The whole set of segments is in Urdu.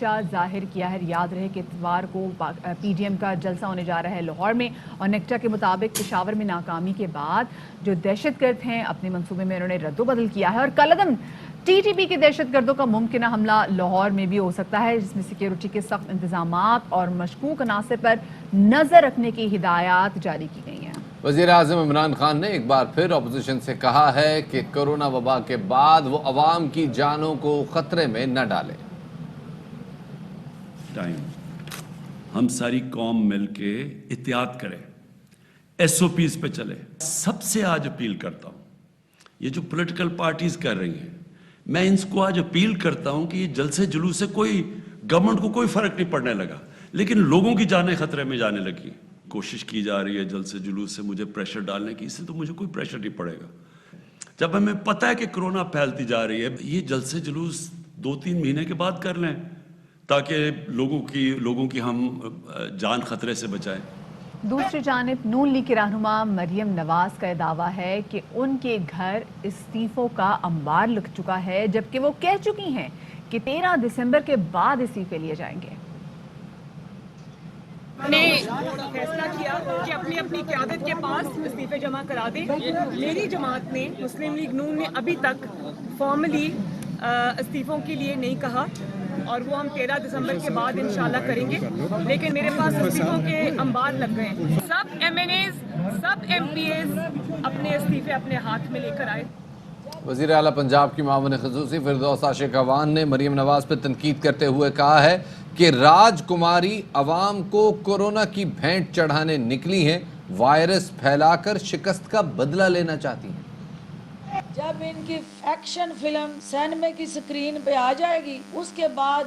خدشہ ظاہر کیا ہے. یاد رہے کہ اتوار کو پی ڈی ایم کا جلسہ ہونے جا رہا ہے لاہور میں, اور نیکٹا کے مطابق پشاور میں ناکامی کے بعد جو دہشت گرد ہیں اپنے منصوبے میں انہوں نے رد و بدل کیا ہے, اور کل عدم ٹی ٹی پی کے دہشت گردوں کا ممکنہ حملہ لاہور میں بھی ہو سکتا ہے, جس میں سیکیورٹی کے سخت انتظامات اور مشکوک عناصر پر نظر رکھنے کی ہدایات جاری کی گئی ہیں. وزیر اعظم عمران خان نے ایک بار پھر اپوزیشن سے کہا ہے کہ کورونا وبا کے بعد وہ عوام کی جانوں کو خطرے میں نہ ڈالے. ہم ساری قوم مل کے احتیاط کریں, ایس او پیز پہ چلے. سب سے آج اپیل کرتا ہوں, یہ جو پولیٹیکل پارٹیز کر رہی ہیں, میں ان کو آج اپیل کرتا ہوں کہ یہ جلسے جلوس سے کوئی گورنمنٹ کو کوئی فرق نہیں پڑنے لگا, لیکن لوگوں کی جانیں خطرے میں جانے لگی. کوشش کی جا رہی ہے جلسے جلوس سے مجھے پریشر ڈالنے کی, اس سے تو مجھے کوئی پریشر نہیں پڑے گا. جب ہمیں پتہ ہے کہ کرونا پھیلتی جا رہی ہے, یہ جلسے جلوس 2-3 مہینے کے بعد کر لیں تاکہ لوگوں کی ہم جان خطرے سے بچائیں. دوسری جانب نون لیگ کی رہنما مریم نواز کا دعویٰ ہے کہ ان کے گھر استعفوں کا انبار لگ چکا ہے, جبکہ وہ کہہ چکی ہیں کہ 13 دسمبر کے بعد استعفے لیے جائیں گے. نے فیصلہ کیا کہ اپنی قیادت کے پاس استعفے جمع کرا دیں. میری جماعت نے, مسلم لیگ نون نے ابھی تک فارملی استعفوں کے لیے نہیں کہا, اور وہ ہم 13 دسمبر کے بعد انشاءاللہ کریں گے, لیکن میرے پاس استعفوں کے انبار لگ گئے ہیں. سب ایم این ایز, سب ایم پی ایز اپنے استعفے اپنے ہاتھ میں لے کر آئے. وزیر اعلیٰ پنجاب کی معاون خصوصی فردوس عاشق اعوان نے مریم نواز پر تنقید کرتے ہوئے کہا ہے کہ راج کماری عوام کو کورونا کی بھینٹ چڑھانے نکلی ہیں, وائرس پھیلا کر شکست کا بدلہ لینا چاہتی ہیں. جب ان کی ایکشن فلم سینمے کی سکرین پہ آ جائے گی, اس کے بعد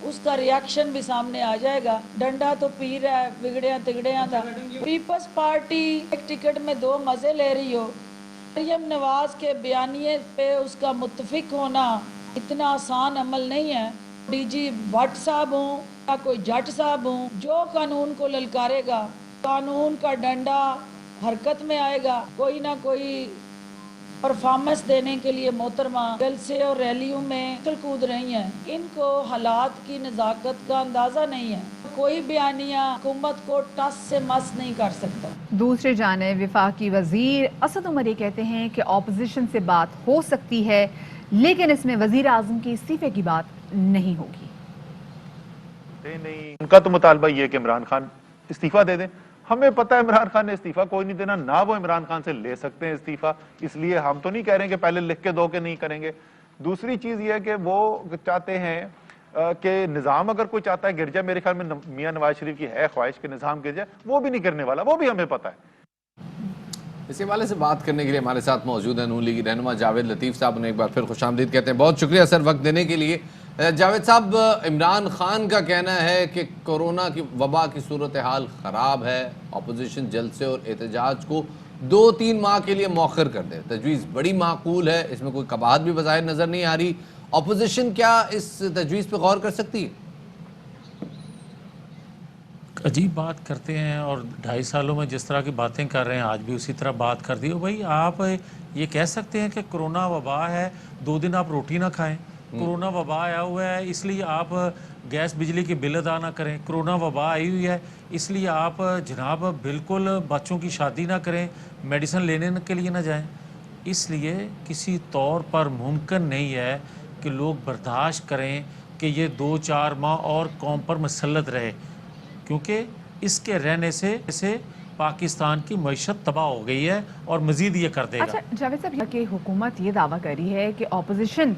اس کا ریاکشن بھی سامنے آ جائے گا. ڈنڈا تو پی رہا ہے, بگڑیاں تگڑیاں تھا. پیپلز پارٹی ایک ٹکٹ میں 2 مزے لے رہی ہو. مریم نواز کے بیانیے پہ اس کا متفق ہونا اتنا آسان عمل نہیں ہے. ڈی جی بھٹ صاحب ہوں یا کوئی جٹ صاحب ہوں, جو قانون کو للکارے گا, قانون کا ڈنڈا حرکت میں آئے گا. کوئی نہ کوئی پرفارمنس دینے کے لیے محترمہ جلسے اور ریلیوں میں کود رہی ہیں. ان کو حالات کی نزاکت کا اندازہ نہیں ہے. کوئی بیانیہ حکومت کو ٹس سے مس نہیں کر سکتا. دوسری جانب وفاقی وزیر اسد عمر یہ کہتے ہیں کہ اپوزیشن سے بات ہو سکتی ہے, لیکن اس میں وزیر اعظم کے استعفے کی بات نہیں ہوگی. نہیں, ان کا تو مطالبہ یہ ہے کہ عمران خان استعفیٰ دے دیں. ہمیں پتہ ہے عمران خان نے استعفیٰ کوئی نہیں دینا, نہ وہ عمران خان سے لے سکتے ہیں استعفیٰ, اس لیے ہم تو نہیں کہہ رہے ہیں کہ پہلے لکھ کے دو کہ نہیں کریں گے. دوسری چیز یہ ہے کہ وہ چاہتے ہیں کہ نظام اگر کوئی چاہتا ہے گر جائے, میرے خیال میں میاں نواز شریف کی ہے خواہش کہ نظام گر جائے, وہ بھی نہیں کرنے والا, وہ بھی ہمیں پتہ ہے. اس حوالے سے بات کرنے کے لیے ہمارے ساتھ موجود ہیں نون لیگی رہنما جاوید لطیف صاحب. انہیں ایک بار پھر خوش آمدید کہتے ہیں. بہت شکریہ سر وقت دینے کے لیے. جاوید صاحب, عمران خان کا کہنا ہے کہ کورونا کی وبا کی صورتحال خراب ہے, اپوزیشن جلسے اور احتجاج کو 2-3 ماہ کے لیے مؤخر کر دے. تجویز بڑی معقول ہے, اس میں کوئی قباحت بھی بظاہر نظر نہیں آ رہی. اپوزیشن کیا اس تجویز پہ غور کر سکتی ہے؟ عجیب بات کرتے ہیں, اور 2.5 سالوں میں جس طرح کی باتیں کر رہے ہیں آج بھی اسی طرح بات کر دی. بھائی آپ یہ کہہ سکتے ہیں کہ کرونا وبا ہے, 2 دن آپ روٹی نہ کھائیں. کرونا وبا آیا ہوا ہے اس لیے آپ گیس بجلی کے بل ادا نہ کریں. کرونا وبا آئی ہوئی ہے اس لیے آپ جناب بالکل بچوں کی شادی نہ کریں, میڈیسن لینے کے لیے نہ جائیں. اس لیے کسی طور پر ممکن نہیں ہے کہ لوگ برداشت کریں کہ یہ 2-4 ماہ اور قوم پر مسلط رہے, کیونکہ اس کے رہنے سے پاکستان کی معیشت تباہ ہو گئی ہے اور مزید یہ کر دے گا. اچھا جاوید صاحب, کہ حکومت یہ دعویٰ کر رہی ہے کہ اپوزیشن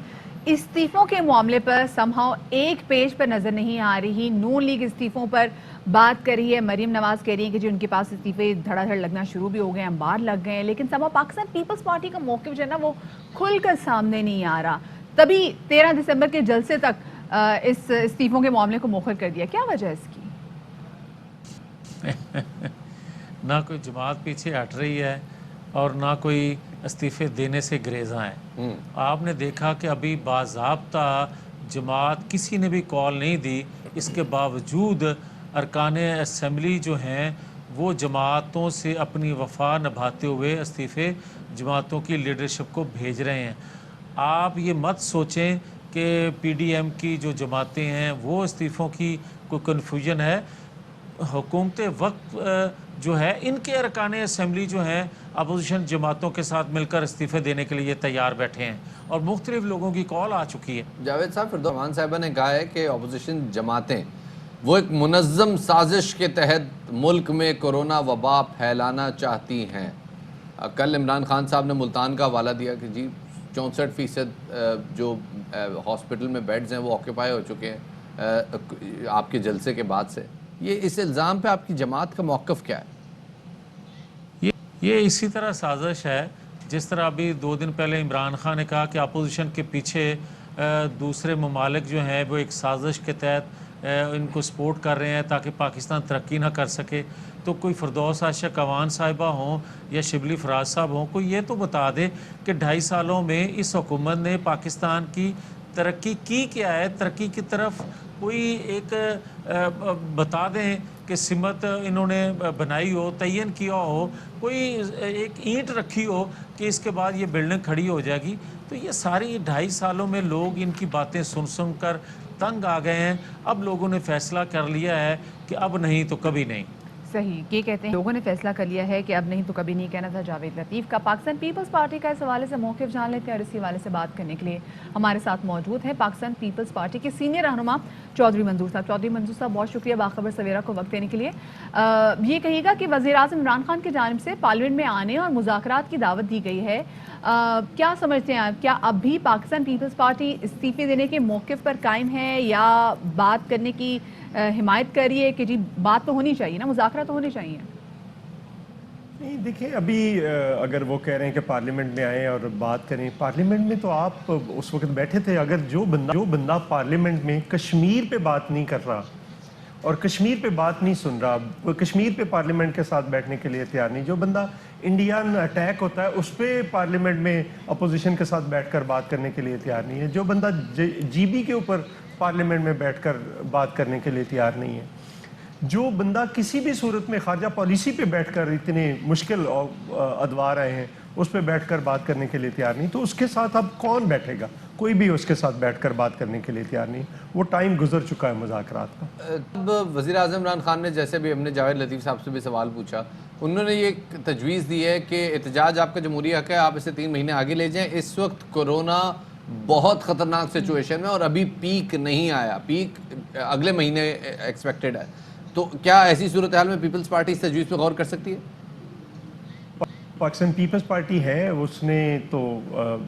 استعفوں کے معاملے پر سمہاؤ ایک پیج پر نظر نہیں آ رہی. نون لیگ استعفوں پر بات کر رہی ہے, مریم نواز کہہ رہی ہے کہ جو ان کے پاس استعفے دھڑا دھڑ لگنا شروع بھی ہو گئے, انبار لگ گئے ہیں, لیکن سمہاؤ پاکستان پیپلز پارٹی کا موقف جو ہے نا وہ کھل کر سامنے نہیں آ رہا. تبھی 13 دسمبر کے جلسے تک اس استعفوں کے معاملے کو مؤخر کر دیا. کیا وجہ ہے اس کی؟ نہ کوئی جماعت پیچھے ہٹ رہی ہے اور نہ کوئی استعفے دینے سے گریزاں ہیں. آپ نے دیکھا کہ ابھی باضابطہ جماعت کسی نے بھی کال نہیں دی, اس کے باوجود ارکان اسمبلی جو ہیں وہ جماعتوں سے اپنی وفا نبھاتے ہوئے استعفے جماعتوں کی لیڈرشپ کو بھیج رہے ہیں. آپ یہ مت سوچیں کہ پی ڈی ایم کی جو جماعتیں ہیں وہ استعفوں کی کوئی کنفیوژن ہے. حکومت وقت جو ہے ان کے ارکان اسمبلی جو ہیں اپوزیشن جماعتوں کے ساتھ مل کر استعفے دینے کے لیے تیار بیٹھے ہیں اور مختلف لوگوں کی کال آ چکی ہے. جاوید صاحب، فردوس رحمان صاحبہ نے کہا ہے کہ اپوزیشن جماعتیں وہ ایک منظم سازش کے تحت ملک میں کرونا وبا پھیلانا چاہتی ہیں. کل عمران خان صاحب نے ملتان کا حوالہ دیا کہ جی 64% جو ہاسپٹل میں بیڈز ہیں وہ آکوپائی ہو چکے ہیں آپ کے جلسے کے بعد سے. یہ اس الزام پہ آپ کی جماعت کا موقف کیا ہے؟ یہ اسی طرح سازش ہے جس طرح ابھی 2 دن پہلے عمران خان نے کہا کہ اپوزیشن کے پیچھے دوسرے ممالک جو ہیں وہ ایک سازش کے تحت ان کو سپورٹ کر رہے ہیں تاکہ پاکستان ترقی نہ کر سکے. تو کوئی فردوس عائشہ کوان صاحبہ ہوں یا شبلی فراز صاحب ہوں، کوئی یہ تو بتا دے کہ 2.5 سالوں میں اس حکومت نے پاکستان کی ترقی کی کیا ہے. ترقی کی طرف کوئی ایک بتا دیں کہ سمت انہوں نے بنائی ہو، تعین کیا ہو، کوئی ایک اینٹ رکھی ہو کہ اس کے بعد یہ بلڈنگ کھڑی ہو جائے گی. تو یہ ساری 2.5 سالوں میں لوگ ان کی باتیں سن کر تنگ آ گئے ہیں. اب لوگوں نے فیصلہ کر لیا ہے کہ اب نہیں تو کبھی نہیں. صحیح، یہ کہتے ہیں لوگوں نے فیصلہ کر لیا ہے کہ اب نہیں تو کبھی نہیں. کہنا تھا جاوید لطیف کا. پاکستان پیپلز پارٹی کا اس حوالے سے موقف جان لیتے ہیں اور اسی حوالے سے بات کرنے کے لیے ہمارے ساتھ موجود ہیں پاکستان پیپلز پارٹی کے سینئر رہنما چودھری منظور صاحب. چودھری منظور صاحب، بہت شکریہ باخبر سویرا کو وقت دینے کے لیے. یہ کہیے گا کہ وزیر اعظم عمران خان کی جانب سے پارلیمنٹ میں آنے اور مذاکرات کی دعوت دی گئی ہے. کیا سمجھتے ہیں آپ، کیا اب بھی پاکستان پیپلز پارٹی استعفے دینے کے موقف پر قائم ہے یا بات کرنے کی حمایت کر رہی ہے کہ جی بات تو ہونی چاہیے نا، مذاکرات تو ہونے چاہیے؟ نہیں دیکھیں، ابھی اگر وہ کہہ رہے ہیں کہ پارلیمنٹ میں آئیں اور بات کریں، پارلیمنٹ میں تو آپ اس وقت بیٹھے تھے. اگر جو بندہ پارلیمنٹ میں کشمیر پہ بات نہیں کر رہا اور کشمیر پہ بات نہیں سن رہا، کشمیر پہ پارلیمنٹ کے ساتھ بیٹھنے کے لیے تیار نہیں، جو بندہ انڈین اٹیک ہوتا ہے اس پہ پارلیمنٹ میں اپوزیشن کے ساتھ بیٹھ کر بات کرنے کے لیے تیار نہیں ہے، جو بندہ جی بی کے اوپر پارلیمنٹ میں بیٹھ کر بات کرنے کے لیے تیار نہیں ہے، جو بندہ کسی بھی صورت میں خارجہ پالیسی پہ بیٹھ کر اتنے مشکل ادوار آئے ہیں اس پہ بیٹھ کر بات کرنے کے لیے تیار نہیں، تو اس کے ساتھ اب کون بیٹھے گا؟ کوئی بھی اس کے ساتھ بیٹھ کر بات کرنے کے لیے تیار نہیں. وہ ٹائم گزر چکا ہے مذاکرات کا. اب وزیر اعظم عمران خان نے، جیسے بھی ہم نے جاوید لطیف صاحب سے بھی سوال پوچھا، انہوں نے یہ تجویز دی ہے کہ احتجاج آپ کا جمہوری حق ہے، آپ اسے 3 مہینے آگے لے جائیں. اس وقت کورونا بہت خطرناک سچویشن میں اور ابھی پیک نہیں آیا، پیک اگلے مہینے ایکسپیکٹڈ ہے. تو کیا ایسی صورتحال میں پیپلز پارٹی اس تجویز پہ غور کر سکتی ہے؟ پاکستان پیپلز پارٹی ہے، اس نے تو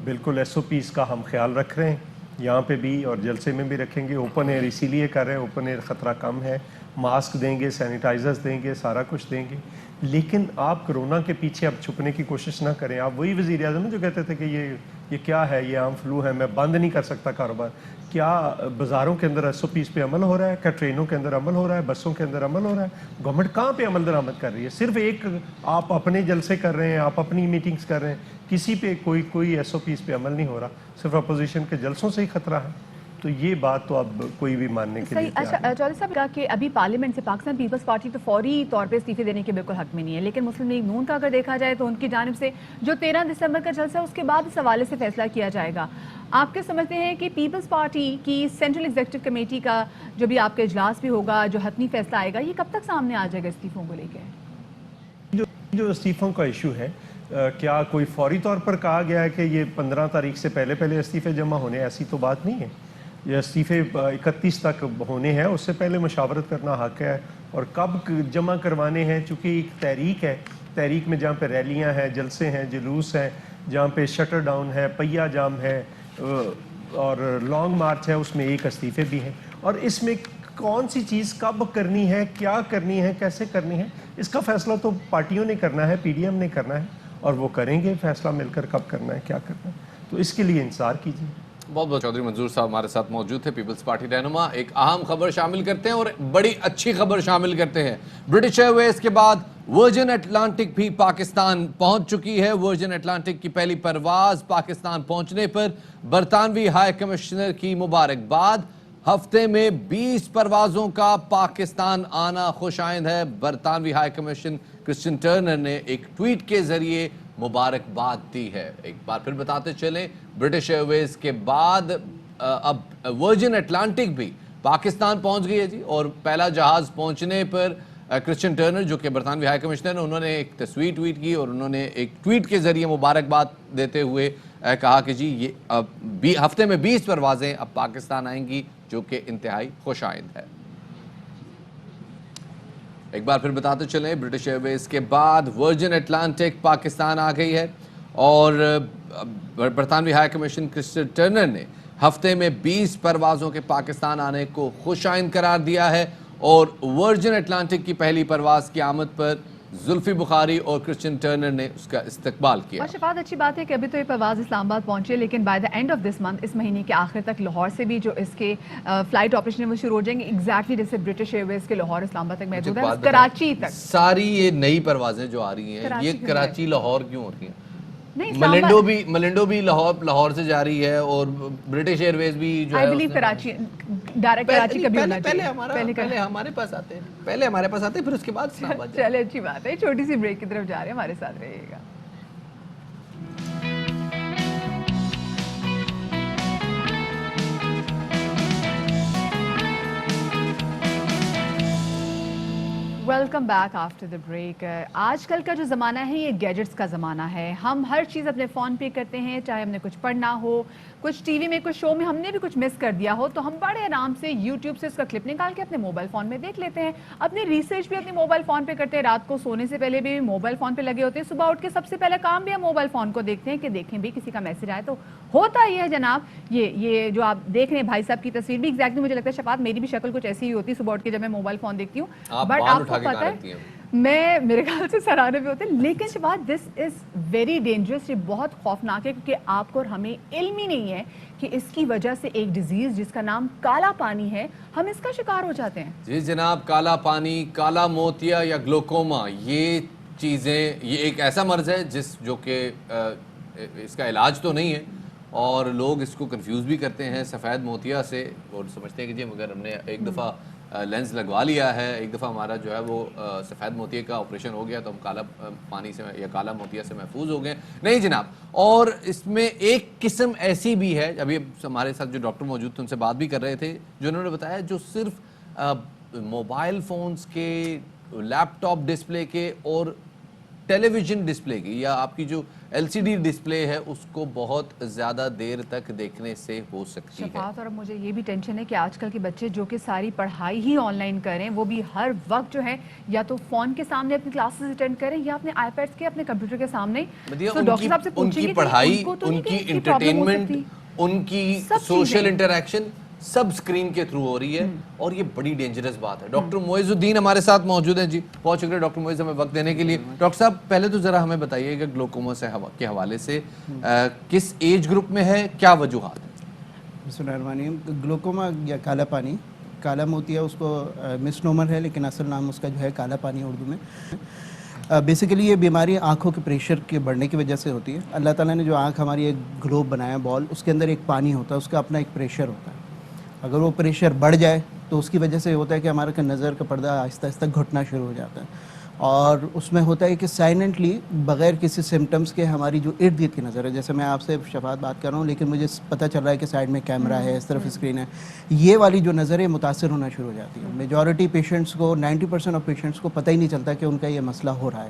بالکل ایس او پیز کا ہم خیال رکھ رہے ہیں، یہاں پہ بھی اور جلسے میں بھی رکھیں گے. اوپن ایئر اسی لیے کر رہے ہیں، اوپن ایئر خطرہ کم ہے، ماسک دیں گے، سینیٹائزرز دیں گے، سارا کچھ دیں گے. لیکن آپ کرونا کے پیچھے اب چھپنے کی کوشش نہ کریں. آپ وہی وزیر اعظم جو کہتے تھے کہ یہ کیا ہے، یہ عام فلو ہے، میں بند نہیں کر سکتا کاروبار. کیا بازاروں کے اندر ایس او پیز پہ عمل ہو رہا ہے؟ کیا ٹرینوں کے اندر عمل ہو رہا ہے؟ بسوں کے اندر عمل ہو رہا ہے؟ گورنمنٹ کہاں پہ عمل درآمد کر رہی ہے؟ صرف ایک آپ اپنے جلسے کر رہے ہیں، آپ اپنی میٹنگز کر رہے ہیں، کسی پہ کوئی ایس او پیز پہ عمل نہیں ہو رہا، صرف اپوزیشن کے جلسوں سے ہی خطرہ ہے. تو یہ بات تو اب کوئی بھی ماننے کے لیے صحیح. اچھا، چودھری صاحب کہا کہ ابھی پارلیمنٹ سے پاکستان پیپلز پارٹی تو فوری طور پہ استعفے دینے کے بالکل حق میں نہیں ہے، لیکن مسلم لیگ نون کا اگر دیکھا جائے تو ان کی جانب سے جو 13 دسمبر کا جلسہ ہے اس کے بعد اس حوالے سے فیصلہ کیا جائے گا. آپ کیا سمجھتے ہیں کہ پیپلز پارٹی کی سینٹرل ایگزیکٹو کمیٹی کا جو بھی آپ کا اجلاس بھی ہوگا، جو حتمی فیصلہ آئے گا، یہ کب تک سامنے آ جائے گا استعفوں کو لے کے؟ جو استعفوں کا ایشو ہے، کیا کوئی فوری طور پر کہا گیا ہے کہ یہ 15 تاریخ سے پہلے استعفے جمع ہونے؟ ایسی تو بات نہیں ہے. یہ استعفے 31 تک ہونے ہیں، اس سے پہلے مشاورت کرنا حق ہے. اور کب جمع کروانے ہیں، چونکہ ایک تحریک ہے، تحریک میں جہاں پہ ریلیاں ہیں، جلسے ہیں، جلوس ہیں، جہاں پہ شٹر ڈاؤن ہے، پہیہ جام ہے اور لانگ مارچ ہے، اس میں ایک استعفے بھی ہیں. اور اس میں کون سی چیز کب کرنی ہے، کیا کرنی ہے، کیسے کرنی ہے، اس کا فیصلہ تو پارٹیوں نے کرنا ہے، پی ڈی ایم نے کرنا ہے اور وہ کریں گے فیصلہ مل کر کب کرنا ہے، کیا کرنا ہے. تو اس کے لیے انتظار کیجیے. بہت بہت چودھری منظور صاحب ہمارے ساتھ موجود تھے، پیپلز پارٹی رہنما. ایک اہم خبر شامل کرتے ہیں اور بڑی اچھی خبر شامل کرتے ہیں. برٹش ایئر ویز کے بعد ورجن اٹلانٹک بھی پاکستان پہنچ چکی ہے. ورجن اٹلانٹک کی پہلی پرواز پاکستان پہنچنے پر برطانوی ہائی کمشنر کی مبارکباد. ہفتے میں 20 پروازوں کا پاکستان آنا خوش آئند ہے. برطانوی ہائی کمیشن کرسچن ٹرنر نے ایک ٹویٹ کے ذریعے مبارکباد دی ہے. ایک بار پھر بتاتے چلیں، برٹش ایئر ویز کے بعد اب ورجن اٹلانٹک بھی پاکستان پہنچ گئی ہے جی, اور پہلا جہاز پہنچنے پر کرسچن ٹرنر جو کہ برطانوی ہائی کمشنر ہیں, انہوں نے ایک تصویر ٹویٹ کی اور انہوں نے ایک ٹویٹ کے ذریعے مبارکباد دیتے ہوئے کہا کہ جی یہ ہفتے میں 20 پروازیں اب پاکستان آئیں گی, جو کہ انتہائی خوش آئند ہے. ایک بار پھر بتاتے چلیں, برٹش ایئر ویز کے بعد ورجن اٹلانٹک پاکستان آ گئی ہے, اور برطانوی ہائی کمیشن کرسچن ٹرنر نے ہفتے میں 20 پروازوں کے پاکستان آنے کو خوش آئند قرار دیا ہے, اور ورجن اٹلانٹک کی پہلی پرواز کی آمد پر زلفی بخاری اور کرسچن ٹرنر نے اس کا استقبال کیا. اور شفاعت اچھی بات ہے کہ ابھی تو یہ پرواز اسلام آباد پہنچے, لیکن by the end of this month, اس مہینے کے آخر تک لاہور سے بھی جو اس کے فلائٹ آپریشن وہ شروع ہو جائیں گے, ایگزیکٹلی جیسے برٹش ایئر ویز کے لاہور اسلام آباد تک محدود ہے, کراچی تک. ساری یہ نئی پروازیں جو آ رہی ہیں یہ کراچی لاہور کیوں ہو رہی ہیں؟ نہیں, ملنڈو بھی لاہور سے جاری ہے, اور برٹش ایئر ویز بھی جو ہے کراچی ڈائریکٹ کراچی کا بھی ہونا پہلے چاہیے. ہمارے پاس آتے ہیں پھر اس کے بعد اسلام آباد. چلے اچھی بات ہے, چھوٹی سی بریک کی طرف جا رہے ہیں, ہمارے ساتھ رہیے گا. Welcome back after the break. آج کل کا جو زمانہ ہے یہ گیجٹس کا زمانہ ہے. ہم ہر چیز اپنے فون پہ کرتے ہیں, چاہے ہم نے کچھ پڑھنا ہو, کچھ ٹی وی میں کچھ شو میں ہم نے بھی کچھ مس کر دیا ہو, تو ہم بڑے آرام سے یوٹیوب سے اس کا کلپ نکال کے اپنے موبائل فون میں دیکھ لیتے ہیں. اپنی ریسرچ بھی اپنے موبائل فون پہ کرتے ہیں, رات کو سونے سے پہلے بھی موبائل فون پہ لگے ہوتے ہیں, صبح اٹھ کے سب سے پہلا کام بھی ہم موبائل فون کو دیکھتے ہیں کہ دیکھیں بھی کسی کا میسج آئے. تو ہوتا ہی ہے جناب, یہ جو آپ دیکھ رہے ہیں بھائی صاحب کی تصویر بھی ایگزیکٹلی مجھے لگتا ہے شفاعت میری بھی شکل کچھ ایسی ہی ہوتی ہے صبح اٹھ کے جب میں موبائل فون دیکھتی ہوں. بٹ آپ کو پتہ ہے میں میرے خیال سے سراہنے بھی ہوتے ہیں, لیکن شفاعت دس از ویری ڈینجرس. یہ بہت خوفناک ہے کیونکہ آپ کو اور ہمیں علم ہی نہیں ہے کہ اس کی وجہ سے ایک ڈیزیز جس کا نام کالا پانی ہے, ہم اس کا شکار ہو جاتے ہیں. جی جناب, کالا پانی, کالا موتیا یا گلوکوما, یہ چیزیں, یہ ایک ایسا مرض ہے جو کہ اس کا علاج تو نہیں ہے, اور لوگ اس کو کنفیوز بھی کرتے ہیں سفید موتیا سے, اور سمجھتے ہیں کہ جی مگر ہم نے ایک دفعہ لینس لگوا لیا ہے, ایک دفعہ ہمارا جو ہے وہ سفید موتیا کا آپریشن ہو گیا تو ہم کالا پانی سے یا کالا موتیا سے محفوظ ہو گئے. نہیں جناب, اور اس میں ایک قسم ایسی بھی ہے, ابھی ہمارے ساتھ جو ڈاکٹر موجود تھے ان سے بات بھی کر رہے تھے, جو انہوں نے بتایا جو صرف موبائل فونز کے, لیپ ٹاپ ڈسپلے کے اور ٹیلی ویژن ڈسپلے کی یا آپ کی جو ایل سی ڈی ڈسپلے ہے اس کو بہت زیادہ دیر تک دیکھنے سے ہو سکتی ہے. شفاعت, اور اب مجھے یہ بھی ٹینشن ہے کہ آج کل کے بچے جو کہ ساری پڑھائی ہی آن لائن کریں, وہ بھی ہر وقت جو ہے یا تو فون کے سامنے اپنی کلاسز اٹینڈ کریں یا اپنے آئی پیڈس کے, اپنے کمپیوٹر کے سامنے. تو ڈاکٹر صاحب سے پوچھیں گے ان کی پڑھائی, ان ان کی کی انٹرٹینمنٹ, ان کی سوشل انٹریکشن سب اسکرین کے تھرو ہو رہی ہے, اور یہ بڑی ڈینجرس بات ہے. ڈاکٹر معز الدین ہمارے ساتھ موجود ہیں. جی بہت شکریہ ڈاکٹر معز ہمیں وقت دینے کے لیے. ڈاکٹر صاحب پہلے تو ذرا ہمیں بتائیے کہ گلوکوما کے حوالے سے کس ایج گروپ میں ہے, کیا وجوہات ہیں؟ بسم اللہ الرحمن الرحیم. گلوکوما یا کالا پانی, کالا موتیا اس کو مس نومر ہے, لیکن اصل نام اس کا جو ہے کالا پانی اردو میں. بیسیکلی یہ بیماری آنکھوں کے پریشر کے بڑھنے کی وجہ سے ہوتی ہے. اللہ تعالیٰ نے جو آنکھ ہماری ایک گلوب بنایا بال, اس کے اندر ایک پانی ہوتا ہے, اس کا اپنا ایک پریشر ہوتا ہے. اگر وہ پریشر بڑھ جائے تو اس کی وجہ سے ہوتا ہے کہ ہمارا نظر کا پردہ آہستہ آہستہ گھٹنا شروع ہو جاتا ہے, اور اس میں ہوتا ہے کہ سائلنٹلی بغیر کسی سمٹمز کے ہماری جو ارد گرد کی نظر ہے, جیسے میں آپ سے شفاعت بات کر رہا ہوں لیکن مجھے پتہ چل رہا ہے کہ سائڈ میں کیمرہ ہے, اس طرف اسکرین ہے, یہ والی جو نظر ہے متاثر ہونا شروع ہو جاتی ہے. میجورٹی پیشنٹس کو 90% آف پیشنٹس کو پتہ ہی نہیں چلتا کہ ان کا یہ مسئلہ ہو رہا ہے,